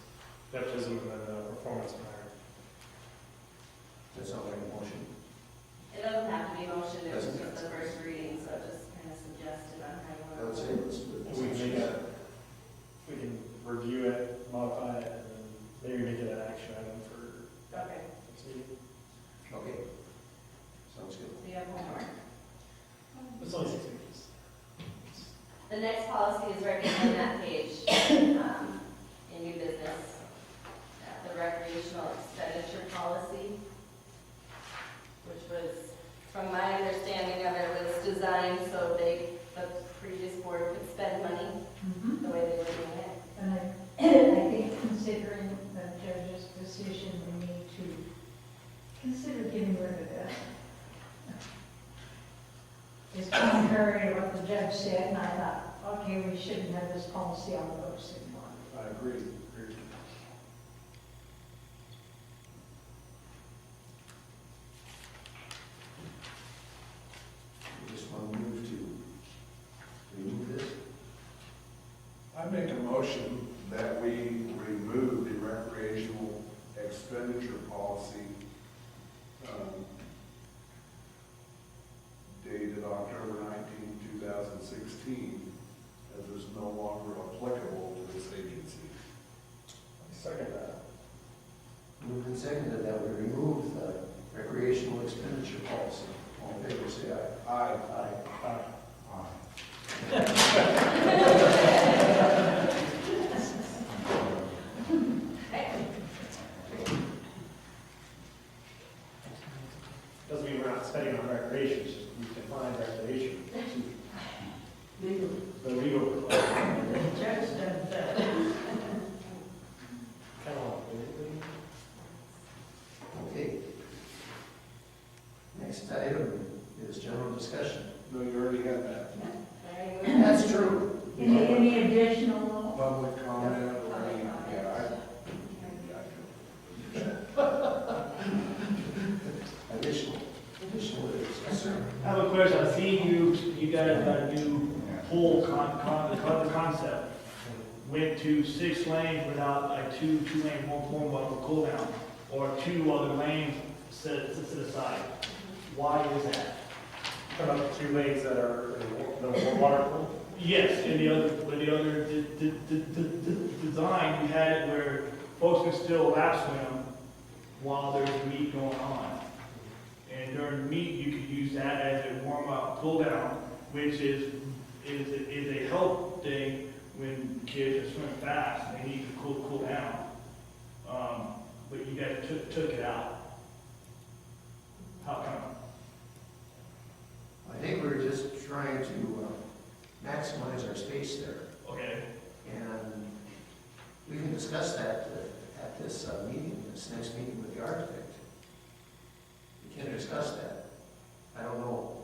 nepotism, and then performance matter. That's not like a motion. It doesn't have to be motion, it was Doesn't just the first reading, so just kind of suggested on how I you would want say to. let's do it. We can make a, we can review it, modify it, and then maybe make it an action item for Okay, next meeting. Okay. Sounds good. so you have one more. It's only 6 pages. The next policy is right behind that page, in new business. The recreational expenditure policy, which was, from my understanding of it, was designed so they It's contrary to what the judge said, and I thought, okay, we shouldn't have this policy on the books anymore. I agree. We just want to move to remove this. I make a motion that we remove the recreational expenditure policy dated October 19, 2016, as it's no longer applicable to this agency. I second that. Moved and seconded that we remove the recreational expenditure policy. All in favor, say aye. Aye. Aye. Doesn't mean we're not spending on recreation, it's just we define recreation. The legal. The judge done said. Kind of like, Okay. Next item is general discussion. No, you already had that. That's true. Any additional? Public comment or any, yeah, Additional is, yes, sir. I have a question. I see you guys got a new whole concept. Went to 6 lanes without like two lane one buffer cool down, or 2 other lanes set aside. Why is that? about the 2 lanes that are in the water pool. Yes, in the other design, you had it where folks can still lap swim while there's meet going on. And during the meet, you could use that as a warm-up, cool-down, which is a help thing when kids are swimming fast and they need to cool down. But you guys took it out. How come? I think we're just trying to maximize our space there. Okay. And we can discuss that at this meeting, this next meeting with the architect. We can discuss that. I don't know.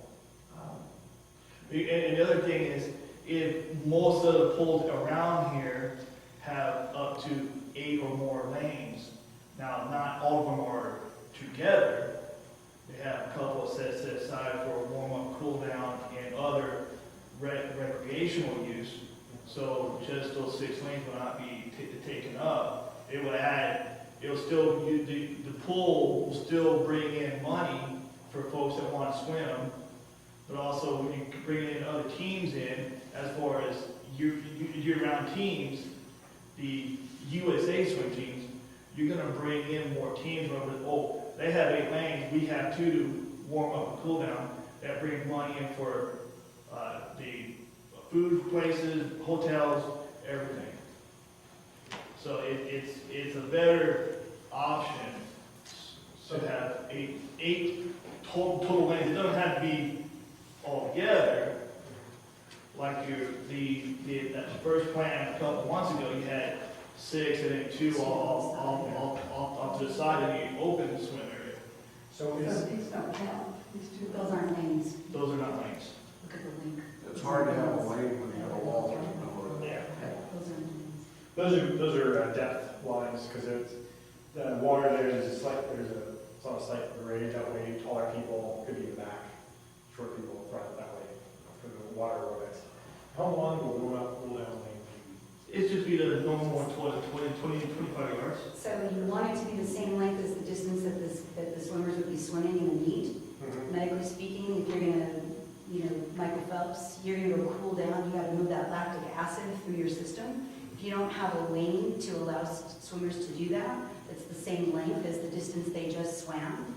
And the other thing is, if most of the pools around here have up to 8 or more lanes, now not all of them are together. They have a couple set aside for a warm-up, cool-down, and other recreational use. So just those 6 lanes will not be taken up. It will add, it'll still, the pool will still bring in money for folks that want to swim, but also when you bring in other teams in, as far as year-round teams, the USA swim teams, you're going to bring in more teams over, they have 8 lanes, we have 2 to warm up and cool down, that bring money in for the food places, hotels, everything. So it's a better option to have 8 total lanes. It doesn't have to be all together. Like that first plan a couple months ago, you had 6 and then 2 off to the side of the open swim area. So So is, these don't count, these two, those aren't lanes, Those are not lanes. look at the link, It's hard to have a lane when you have a wall through the middle of it. Yeah. those aren't lanes. those are depth lines, because it's, the water there is a slight, it's on a slight grade, that way taller people could be in the back, short people in front, that way, for the water limits. How long will warm up, cool down lane be? It's just be the normal 25 yards. So you want it to be the same length as the distance that the swimmers would be swimming in the meet. Medically speaking, if you're gonna, Michael Phelps, you're gonna go cool down, you gotta move that lactic acid through your system. If you don't have a lane to allow swimmers to do that, that's the same length as the distance they just swam,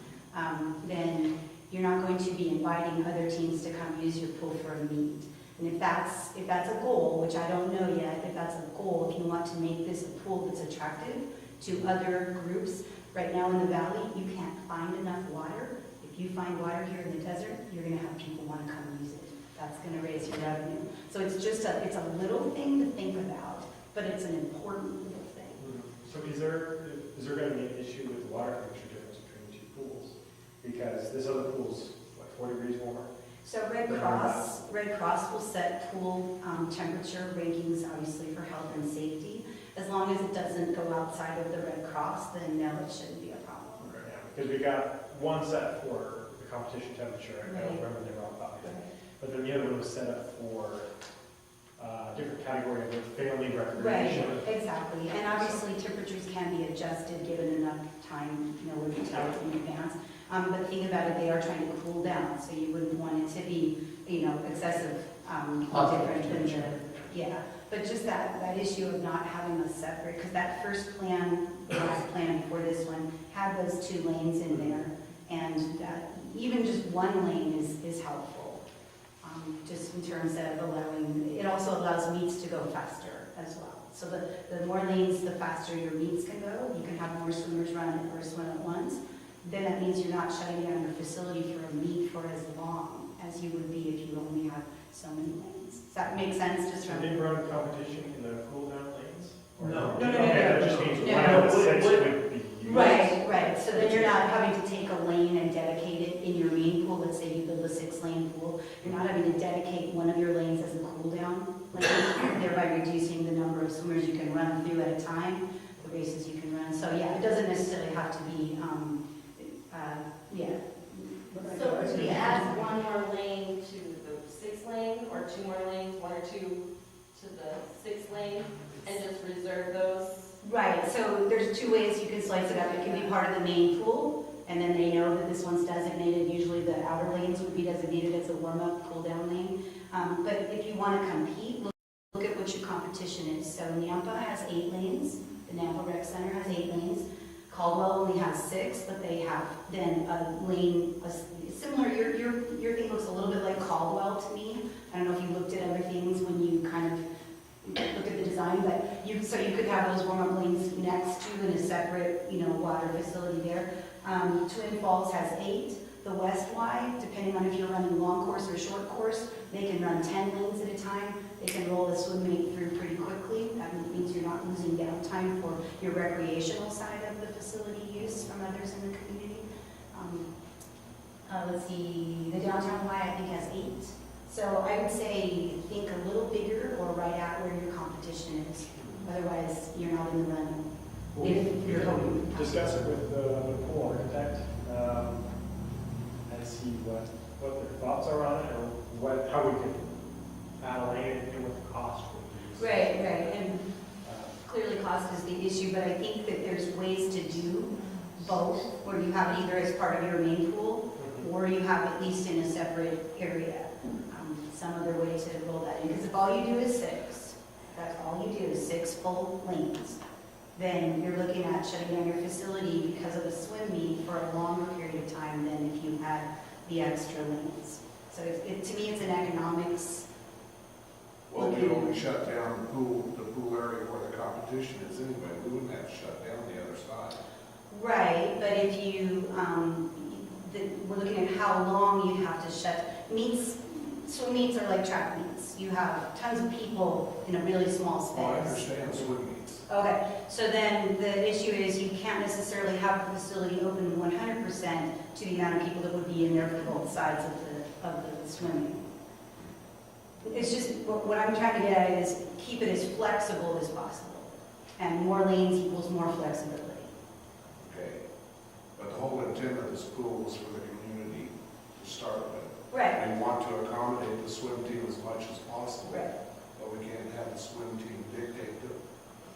then you're not going to be inviting other teams to come use your pool for a meet. And if that's a goal, which I don't know yet, if that's a goal, if you want to make this a pool that's attractive to other groups, right now in the valley, you can't find enough water. If you find water here in the desert, you're gonna have people want to come use it. That's gonna raise your revenue. So it's a little thing to think about, but it's an important little thing. So is there going to be an issue with the water temperature difference between the 2 pools? Because this other pool's, 4 degrees warmer? So Red Cross will set pool temperature rankings, obviously for health and safety. As long as it doesn't go outside of the Red Cross, then no, it shouldn't be a problem. Yeah, because we got one set for the competition temperature, I don't Right. remember the name off the top. But then the other one was set up for different category of family Right, recreation. exactly. And obviously temperatures can be adjusted given enough time, with the tell in advance. But think about it, they are trying to cool down, so you wouldn't want it to be, excessive, different than the, yeah. But just that issue of not having a separate, because that first plan, the last plan before this one, had those 2 lanes in there. And even just one lane is helpful, just in terms of allowing, it also allows meets to go faster as well. So the more lanes, the faster your meets can go. You can have more swimmers run or swim at once. Then that means you're not shutting down your facility for a meet for as long as you would be if you only have so many lanes. Does that make sense? Just So from they run competition in the cool down lanes? Or No. No, no, no, Okay, no. that just means No. one of the 6 would be used. Right. So then you're not having to take a lane and dedicate it in your main pool. Let's say you build a 6-lane pool. You're not having to dedicate one of your lanes as a cool down lane, thereby reducing the number of swimmers you can run through at a time, the races you can run. So yeah, it doesn't necessarily have to be, yeah. So would we add one more lane to the 6 lane, or 2 more lanes, 1 or 2 to the 6 lane, and just reserve those? Right, so there's 2 ways you can slice it up. It can be part of the main pool, and then they know that this one's designated. Usually the outer lanes would be designated as a warm-up, cool-down lane. But if you want to compete, look at what your competition is. So Nampa has 8 lanes. The Nampa Rec Center has 8 lanes. Caldwell only has 6, but they have then a lane, similar, your thing looks a little bit like Caldwell to me. I don't know if you looked at other things when you kind of look at the design, but you could have those warm-up lanes next to in a separate, water facility there. Twin Falls has 8. The West Y, depending on if you're running long course or short course, they can run 10 lanes at a time. They can roll the swim meet through pretty quickly. That means you're not losing downtime for your recreational side of the facility use from others in the community. Let's see, the downtown Y I think has 8. So I would say think a little bigger or right at where your competition is. Otherwise, you're not in the running. If you're hoping. Discuss it with the pool architect, and see what their thoughts are on it, or how we can add a lane and what the cost would be. Right, and clearly cost is the issue, but I think that there's ways to do both, where you have it either as part of your main pool, or you have at least in a separate area, some other way to roll that in. Because if all you do is 6, that's all you do is 6 full lanes, then you're looking at shutting down your facility because of a swim meet for a longer period of time than if you had the extra lanes. So to me, it's an economics. Well, we only shut down the pool area where the competition is anyway. We wouldn't have to shut down the other side. Right, but if you, we're looking at how long you have to shut, swim meets are like track meets. You have tons of people in a really small space. Oh, I understand swim meets. Okay, so then the issue is you can't necessarily have the facility open 100% to the amount of people that would be in there for both sides of the swimming. It's just, what I'm trying to get at is keep it as flexible as possible. And more lanes equals more flexibility. Okay. But the whole intent of this pool was for the community to start with. Right. We want to accommodate the swim team as much as possible. Right. But we can't have the swim team dictate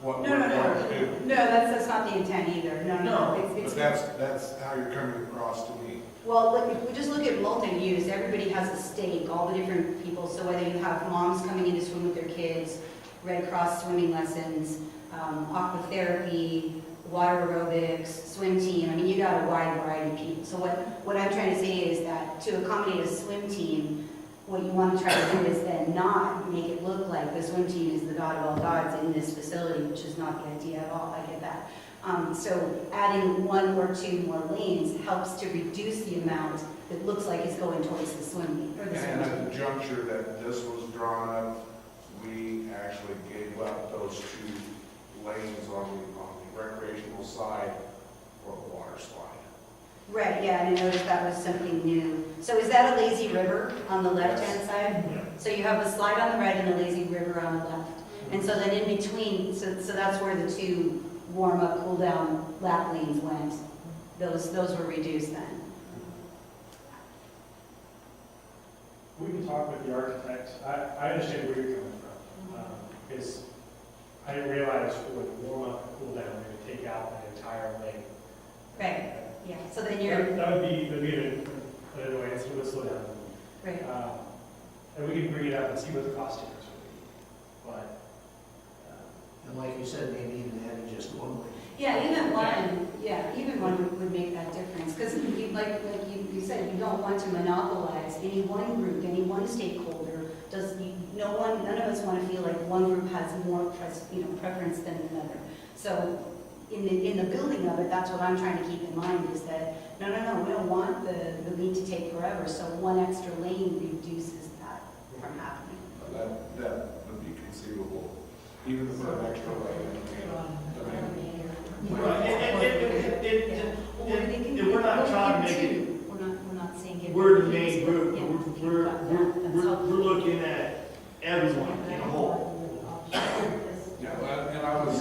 what No, we're going to do. No, that's not the intent either. No. But that's how you're coming across to me. Well, look, if we just look at multi-use, everybody has a stake, all the different people. So whether you have moms coming in to swim with their kids, Red Cross swimming lessons, aquatherapy, water aerobics, swim team, I mean, you got a wide variety of people. So what I'm trying to say is that to accommodate a swim team, what you want to try to do is then not make it look like the swim team is the god of all gods in this facility, which is not the idea at all. I get that. So adding 1 or 2 more lanes helps to reduce the amount that looks like is going towards the swim meet. Or the swim And team. at the juncture that this was drawn up, we actually gave up those 2 lanes on the recreational side for a water slide. Right, yeah, and I noticed that was something new. So is that a lazy river on the left-hand side? So you have the slide on the right and the lazy river on the left. And so then in between, so that's where the two warm-up, cool-down lap lanes went. Those were reduced then. We can talk with the architect. I understand where you're coming from. Because I didn't realize for the warm-up and cool-down, we're going to take out an entire lane. Right, yeah, so then you're, That would be an annoyance, it would slow down. right. And we can bring it up and see what the cost is. But, And like you said, maybe even adding just one lane. Yeah, even one would make that difference. Because like you said, you don't want to monopolize any one group, any one stakeholder. None of us want to feel like one group has more preference than another. So in the building of it, that's what I'm trying to keep in mind is that, no, we don't want the lead to take forever, so one extra lane reduces that from happening. That would be conceivable, even if an extra lane. Right, and we're not trying to make it, We're not saying. we're the main group, Yeah, but think we're about that. That's helpful. looking at everyone in a whole. Yeah, and I was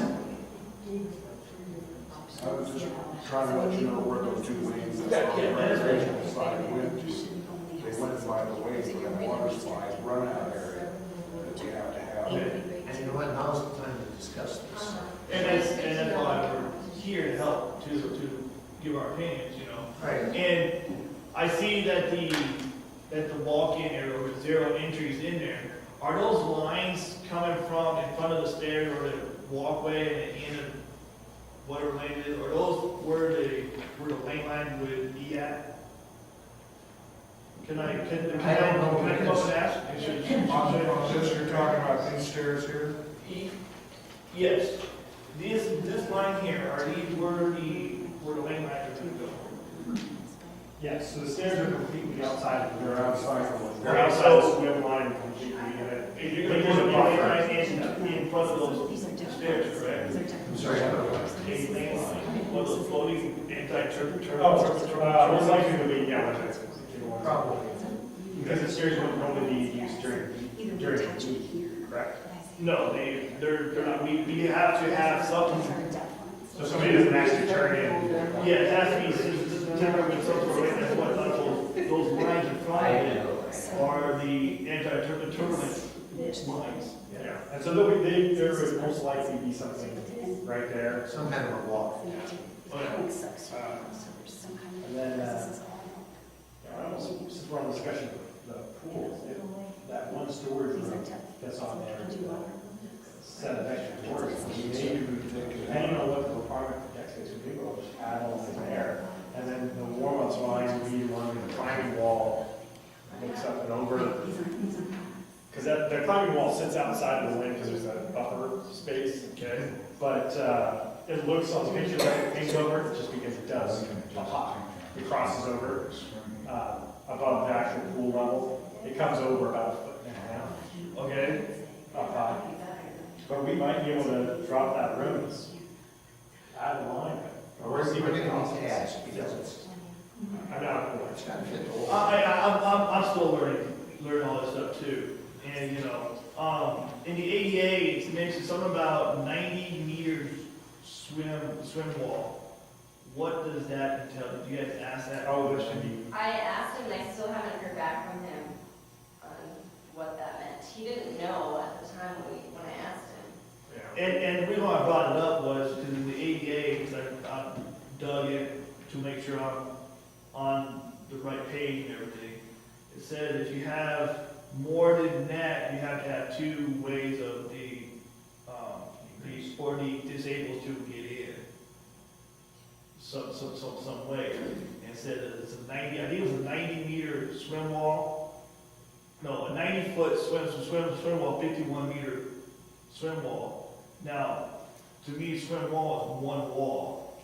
just trying to let you know where those two lanes that's on the recreational side went to. They went by the way for that water slide run out area that we have to have. And you know what, now's the time to discuss this. And that's why we're here to help, to give our opinions, you know. Right. And I see that the walk-in area with 0 entries in there, are those lines coming from in front of the stairs or the walkway and the end of whatever lane it is, are those where the lane line would be at? Can I come up and ask? On this, you're talking about these stairs here? Yes. This line here, are these where the lane line is going to go? yes, so the stairs are completely outside of the. They're outside of the. They're outside the swim line completely. If you're going to put a lane line in front of those stairs, correct? I'm sorry, I don't know. A lane line, one of those floating anti-turn. Most likely to be, yeah, that's it. Probably. Because the stairs would normally be used during the week, correct? No, they're not, we have to have something. So somebody doesn't actually turn in. Yeah, it has to be tempered with some sort of weight, that's what, those lines in front of it are the anti-turbulence lines. Yeah, and so there would most likely be something right there. Some kind of a wall. And then, I almost, since we're on the discussion of the pools, that one storage room that's on there, set of extra doors, maybe we could, depending on what the requirement for deck space would be, we'll just add all in there. And then the warm-up lines would be along the climbing wall, mix up and over. Because the climbing wall sits outside of the lane because there's a buffer space. Okay. But it looks on the picture like it hangs over, just because it does. It crosses over above the actual pool level. It comes over about 1.5 foot. Okay. Up high. But we might be able to drop that room, add a line. We're going to need to ask because it's I'm not, it's got to fit the whole. I'm still learning all this stuff too. And, in the ADA, it mentions something about 90 meters swim wall. What does that entail? Did you guys ask that? oh, there should be. I asked him, and I still haven't heard back from him on what that meant. He didn't know at the time when I asked him. And the reason why I brought it up was because in the ADA, because I dug in to make sure I'm on the right page and everything. It says if you have more than that, you have to have 2 ways of for the disabled to get in. Some way. And it said that it's a 90, I think it was a 90-meter swim wall. No, a 90-foot swim wall, 51-meter swim wall. Now, to me, swim wall is one wall.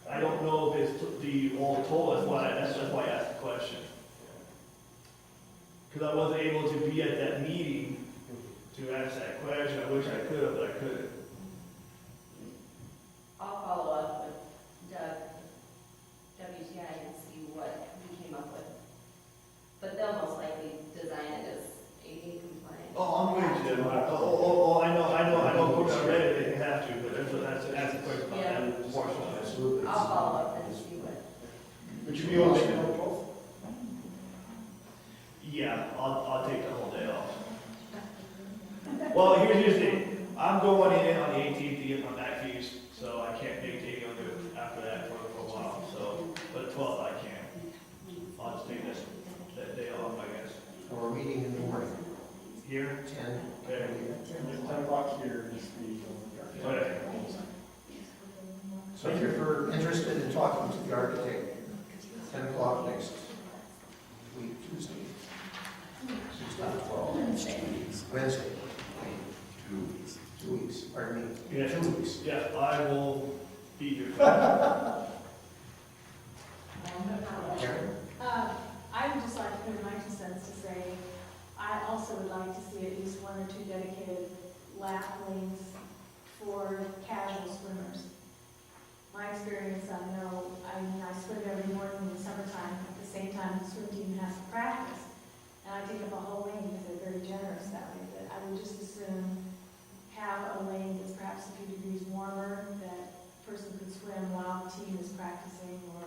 I don't know if it's the all total, that's why I asked the question. Because I wasn't able to be at that meeting to ask that question. I wish I could have, but I couldn't. I'll follow up with Doug, WTI, Yeah, I'll take the whole day off. Well, here's the thing, I'm going in on the 18th to get my back fees, so I can't make take on it after that for a while, so, but 12th I can. I'll just take that day off, I guess. So we're meeting in the morning, Here? 10. Okay. 10 o'clock here, just the. Okay. So if you're interested in talking to the architect, 10 o'clock next week, Tuesday. 6 Wednesday. 2 weeks. 2 weeks, pardon me. Yeah. 2 weeks. Yeah, I will be here. Karen? I would just like to put in my 2 cents to say, I also would like to see at least 1 or 2 dedicated lap lanes for casual swimmers. My experience, I know, I swim every morning in the summertime, at the same time the swim team has to practice. And I take up a whole lane because they're very generous that way, but I would just as soon have a lane that's perhaps a few degrees warmer, that person could swim while the team is practicing or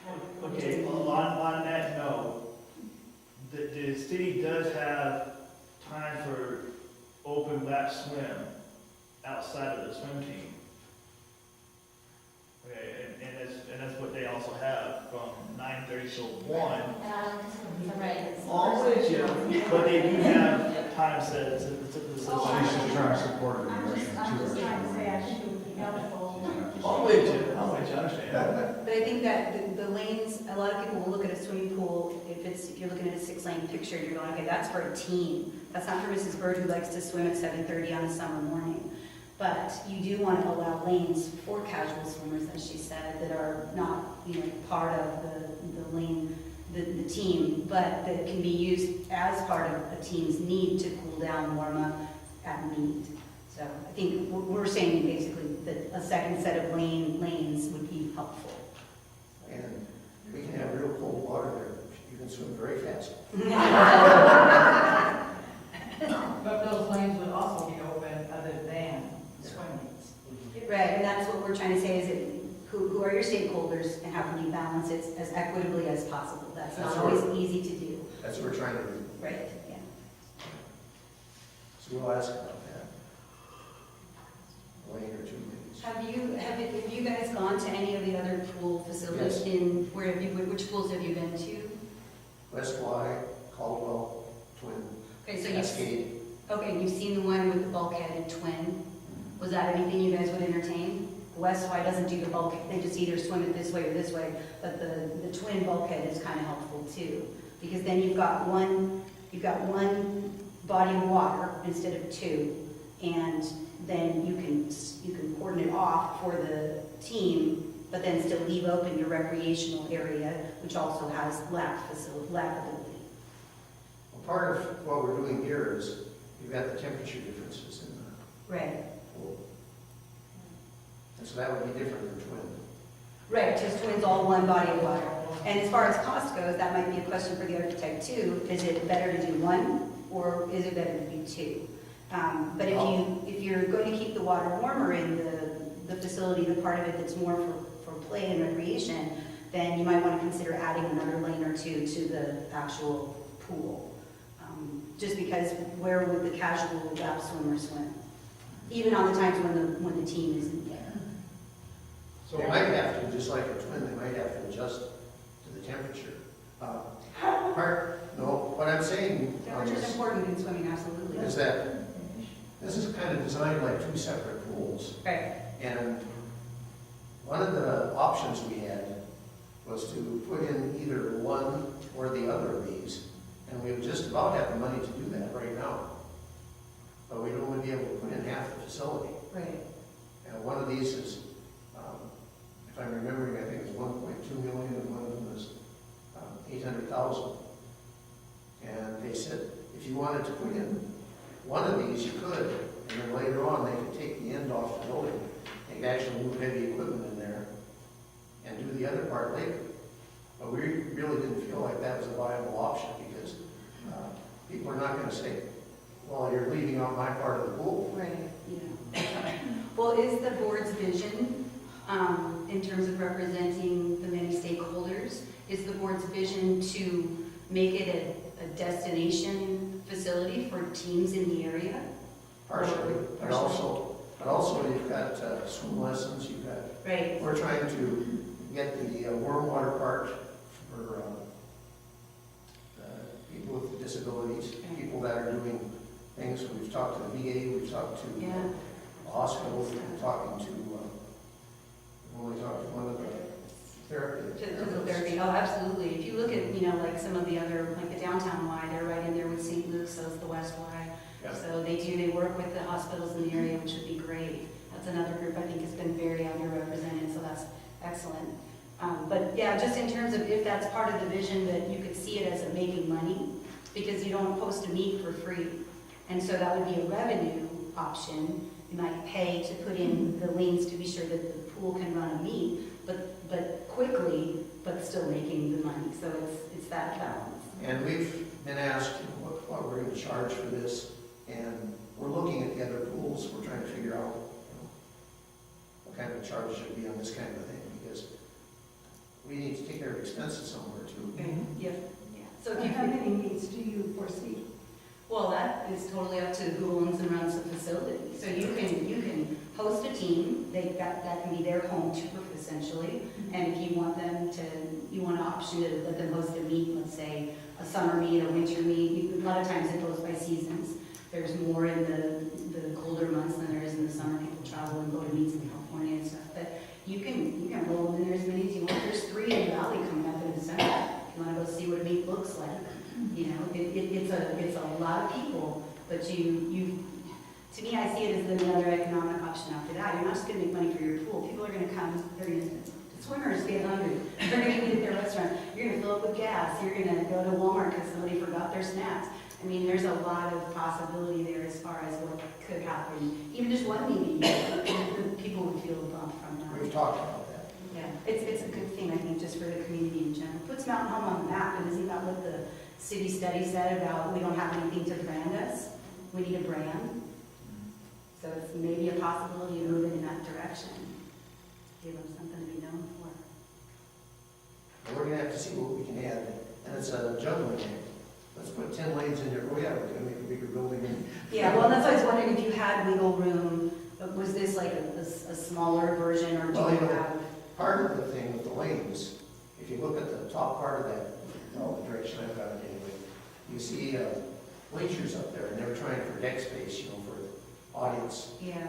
having. Okay, well, on that note, the city does have time for open lap swim outside of the swim team. Okay, and that's what they also have from 9:30 till 1. Right. All with you, but they do have time set. It's Oh, trying to support her I'm just trying to say I think it would be helpful. I'll wait you, I understand. But I think that the lanes, a lot of people will look at a swimming pool, if you're looking at a 6-lane picture, you're going, okay, that's for a team. That's not for Mrs. Bird who likes to swim at 7:30 on a summer morning. But you do want to allow lanes for casual swimmers, as she said, that are not, part of the lane, the team, but that can be used as part of a team's need to cool down, warm up at need. So I think we're saying basically that a second set of lanes would be helpful. And we can have real cold water there. You can swim very fast. But those lanes would also be open other than swim lanes. Right, and that's what we're trying to say is that who are your stakeholders and how can you balance it as equitably as possible? That's not That's always right. easy to do. That's what we're trying to do. Right, yeah. So we'll ask about that. A lane or 2 lanes. Have you guys gone to any of the other pool facilities Yes. which pools have you been to? West Y, Caldwell, Twin, Okay, so Cascade. you've seen the one with the bulkheaded twin. Was that anything you guys would entertain? West Y doesn't do the bulkhead, they just either swim it this way or this way, but the twin bulkhead is kind of helpful too. Because then you've got one body of water instead of 2, and then you can cordon it off for the team, but then still leave open your recreational area, which also has lap ability. Well, part of what we're doing here is you've got the temperature differences in the Right. pool. And so that would be different than Twin. Right, just twins, all one body of water. And as far as cost goes, that might be a question for the architect too. Is it better to do 1 or is it better to do 2? But if you're going to keep the water warmer in the facility, the part of it that's more for play and recreation, then you might want to consider adding another lane or 2 to the actual pool. Just because where would the casual lap swimmer swim? Even on the times when the team isn't there. So they might have to, just like a Twin, they might have to adjust to the temperature. What I'm saying on Temperature's this important in swimming, absolutely. is that this is kind of designed like 2 separate pools. Right. And one of the options we had was to put in either one or the other of these. And we would just about have the money to do that right now. But we'd only be able to put in half the facility. Right. And one of these is, if I'm remembering, I think it's 1.2 million, and one of them is 800,000. And they said, if you wanted to put in one of these, you could, and then later on, they could take the end off the building. They could actually move heavy equipment in there and do the other part later. But we really didn't feel like that was a viable option because people are not going to say, well, you're leaving out my part of the pool. Right, yeah. Well, is the board's vision, in terms of representing the many stakeholders, is the board's vision to make it a destination facility for teams in the area? Partially, but also you've got swim lessons, you've got, Right, we're trying to get the warm water park for people with disabilities, people that are doing things. We've talked to the VA, we've talked to yeah. hospitals, we've been talking to, we've only talked to one of the therapy. Physical therapy, oh, absolutely. If you look at, like some of the other, like the downtown Y, they're right in there with St. Luke's, so it's the West Y. Yeah. So they work with the hospitals in the area, which would be great. That's another group I think has been very underrepresented, so that's excellent. But yeah, just in terms of if that's part of the vision, that you could see it as a making money, because you don't host a meet for free. And so that would be a revenue option. You might pay to put in the lanes to be sure that the pool can run a meet, but quickly, but still making the money. So it's that balance. And we've been asked what we're going to charge for this, and we're looking at the other pools. We're trying to figure out what kind of charge should be on this kind of thing, because we need to take care of expenses somewhere too. Yeah. So if you How could, many meets do you foresee? well, that is totally up to who owns and runs the facility. So you can host a team. That can be their home turf essentially. And if you want an option to let them host a meet, let's say a summer meet, a winter meet. A lot of times it goes by seasons. There's more in the colder months than there is in the summer. People travel and go to meets in California and stuff. But you can roll in there as many as you want. There's 3 in the valley coming up in December. If you want to go see what a meet looks like, it's a lot of people. But to me, I see it as another economic option after that. You're not just going to make money for your pool. People are going to come. Swimmers get hungry. They're going to eat at their restaurant. You're going to fill up with gas. You're going to go to Walmart because somebody forgot their snacks. I mean, there's a lot of possibility there as far as what could happen. Even just one meeting, people would feel a bump from that. We've talked about that. Yeah, it's a good thing, I think, just for the community in general. Puts Mountain Home on the map, and isn't that what the city study said about we don't have anything to brand us? We need a brand. So it's maybe a possibility of moving in that direction. Give them something to be known for. And we're going to have to see what we can add. And it's a juggling act. Let's put 10 lanes in there. Oh yeah, we're going to make a bigger building. Yeah, well, that's why I was wondering if you had wiggle room. Was this like a smaller version, or do Well, you you know, have? part of the thing with the lanes, if you look at the top part of that, the direction I've got it anyway, you see bleachers up there, and they're trying for deck space, for audience. Yeah.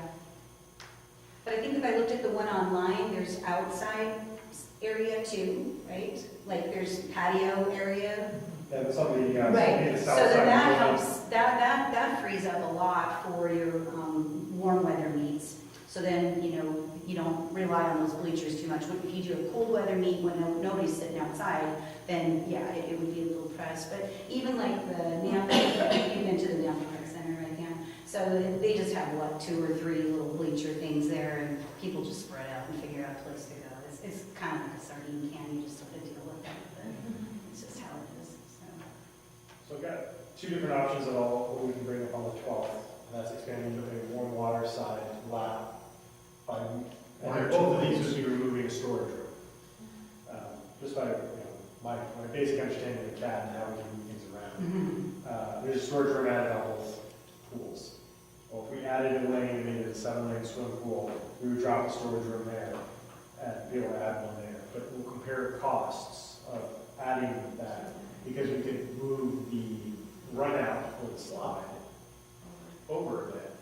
But I think if I looked at the one online, there's outside area too, right? Like there's patio area. Yeah, that's on the, Right, the so south side then that of the building. helps, that frees up a lot for your warm weather meets. So then, you don't rely on those bleachers too much. If you do a cold weather meet when nobody's sitting outside, then yeah, it would be a little pressed. But even like the Nampa, you've been to the Nampa Rec Center, right, Dan? So they just have, 2 or 3 little bleacher things there, and people just spread out and figure out a place to go. It's kind of like a sardine can, you just sort of deal with it, but it's just how it is, so. So we've got 2 different options of what we can bring up on the 12th. And that's expanding to a warm water side lap. And both of these would be removing a storage room. Just by, my basic understanding of CAD and how we can move things around. There's a storage room added on both pools. Well, if we added a lane and made it a 7-lane swim pool, we would drop the storage room there and be able to add one there. But we'll compare costs of adding that, because we could move the run out for the slide over a bit.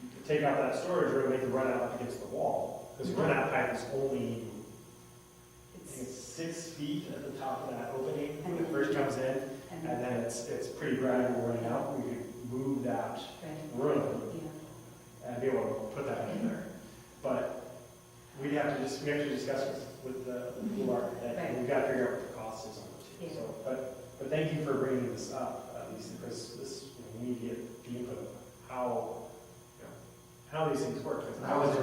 You could take out that storage room, make the run out up against the wall, because the run out pipe is only, I think it's 6 feet at the top of that opening when it first comes in, and then it's pretty gradual running out. We could move that room and be able to put that in there. But we have to discuss with the pool architect, and we've got to figure out what the cost is on it too. So, but thank you for bringing this up, Lisa, because this, we need to get the input of how these things work. Because I was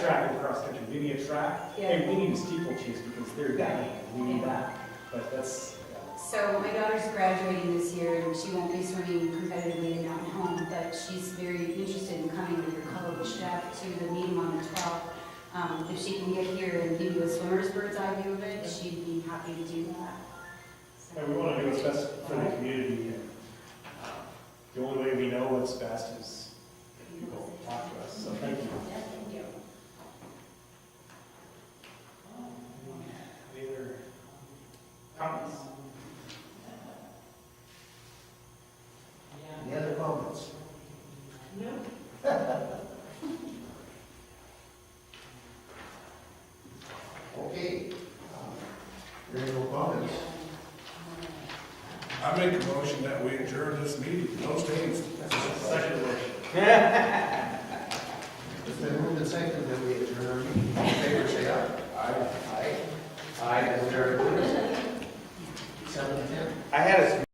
tracking cross country, we need a track. Hey, we need a steeplechase because they're dying. We need that. But that's. So my daughter's graduating this year, and she won't be swimming competitively in Mountain Home, but she's very interested in coming with her coach to the meeting on the 12th. If she can get here and give you a swimmer's bird's eye view of it, she'd be happy to do that. So. And we want to what's best for the community. And the only way we know what's best is if people talk to us. So thank you. Yeah, thank you. Any other comments? Any other comments? Okay. There are no comments. I make a motion that we adjourn this meeting, no stains. Second motion. It's been moved and seconded that we adjourn our meeting. All in favor, say aye. Aye. Aye. Aye, and we are adjourned. 7:10. I had a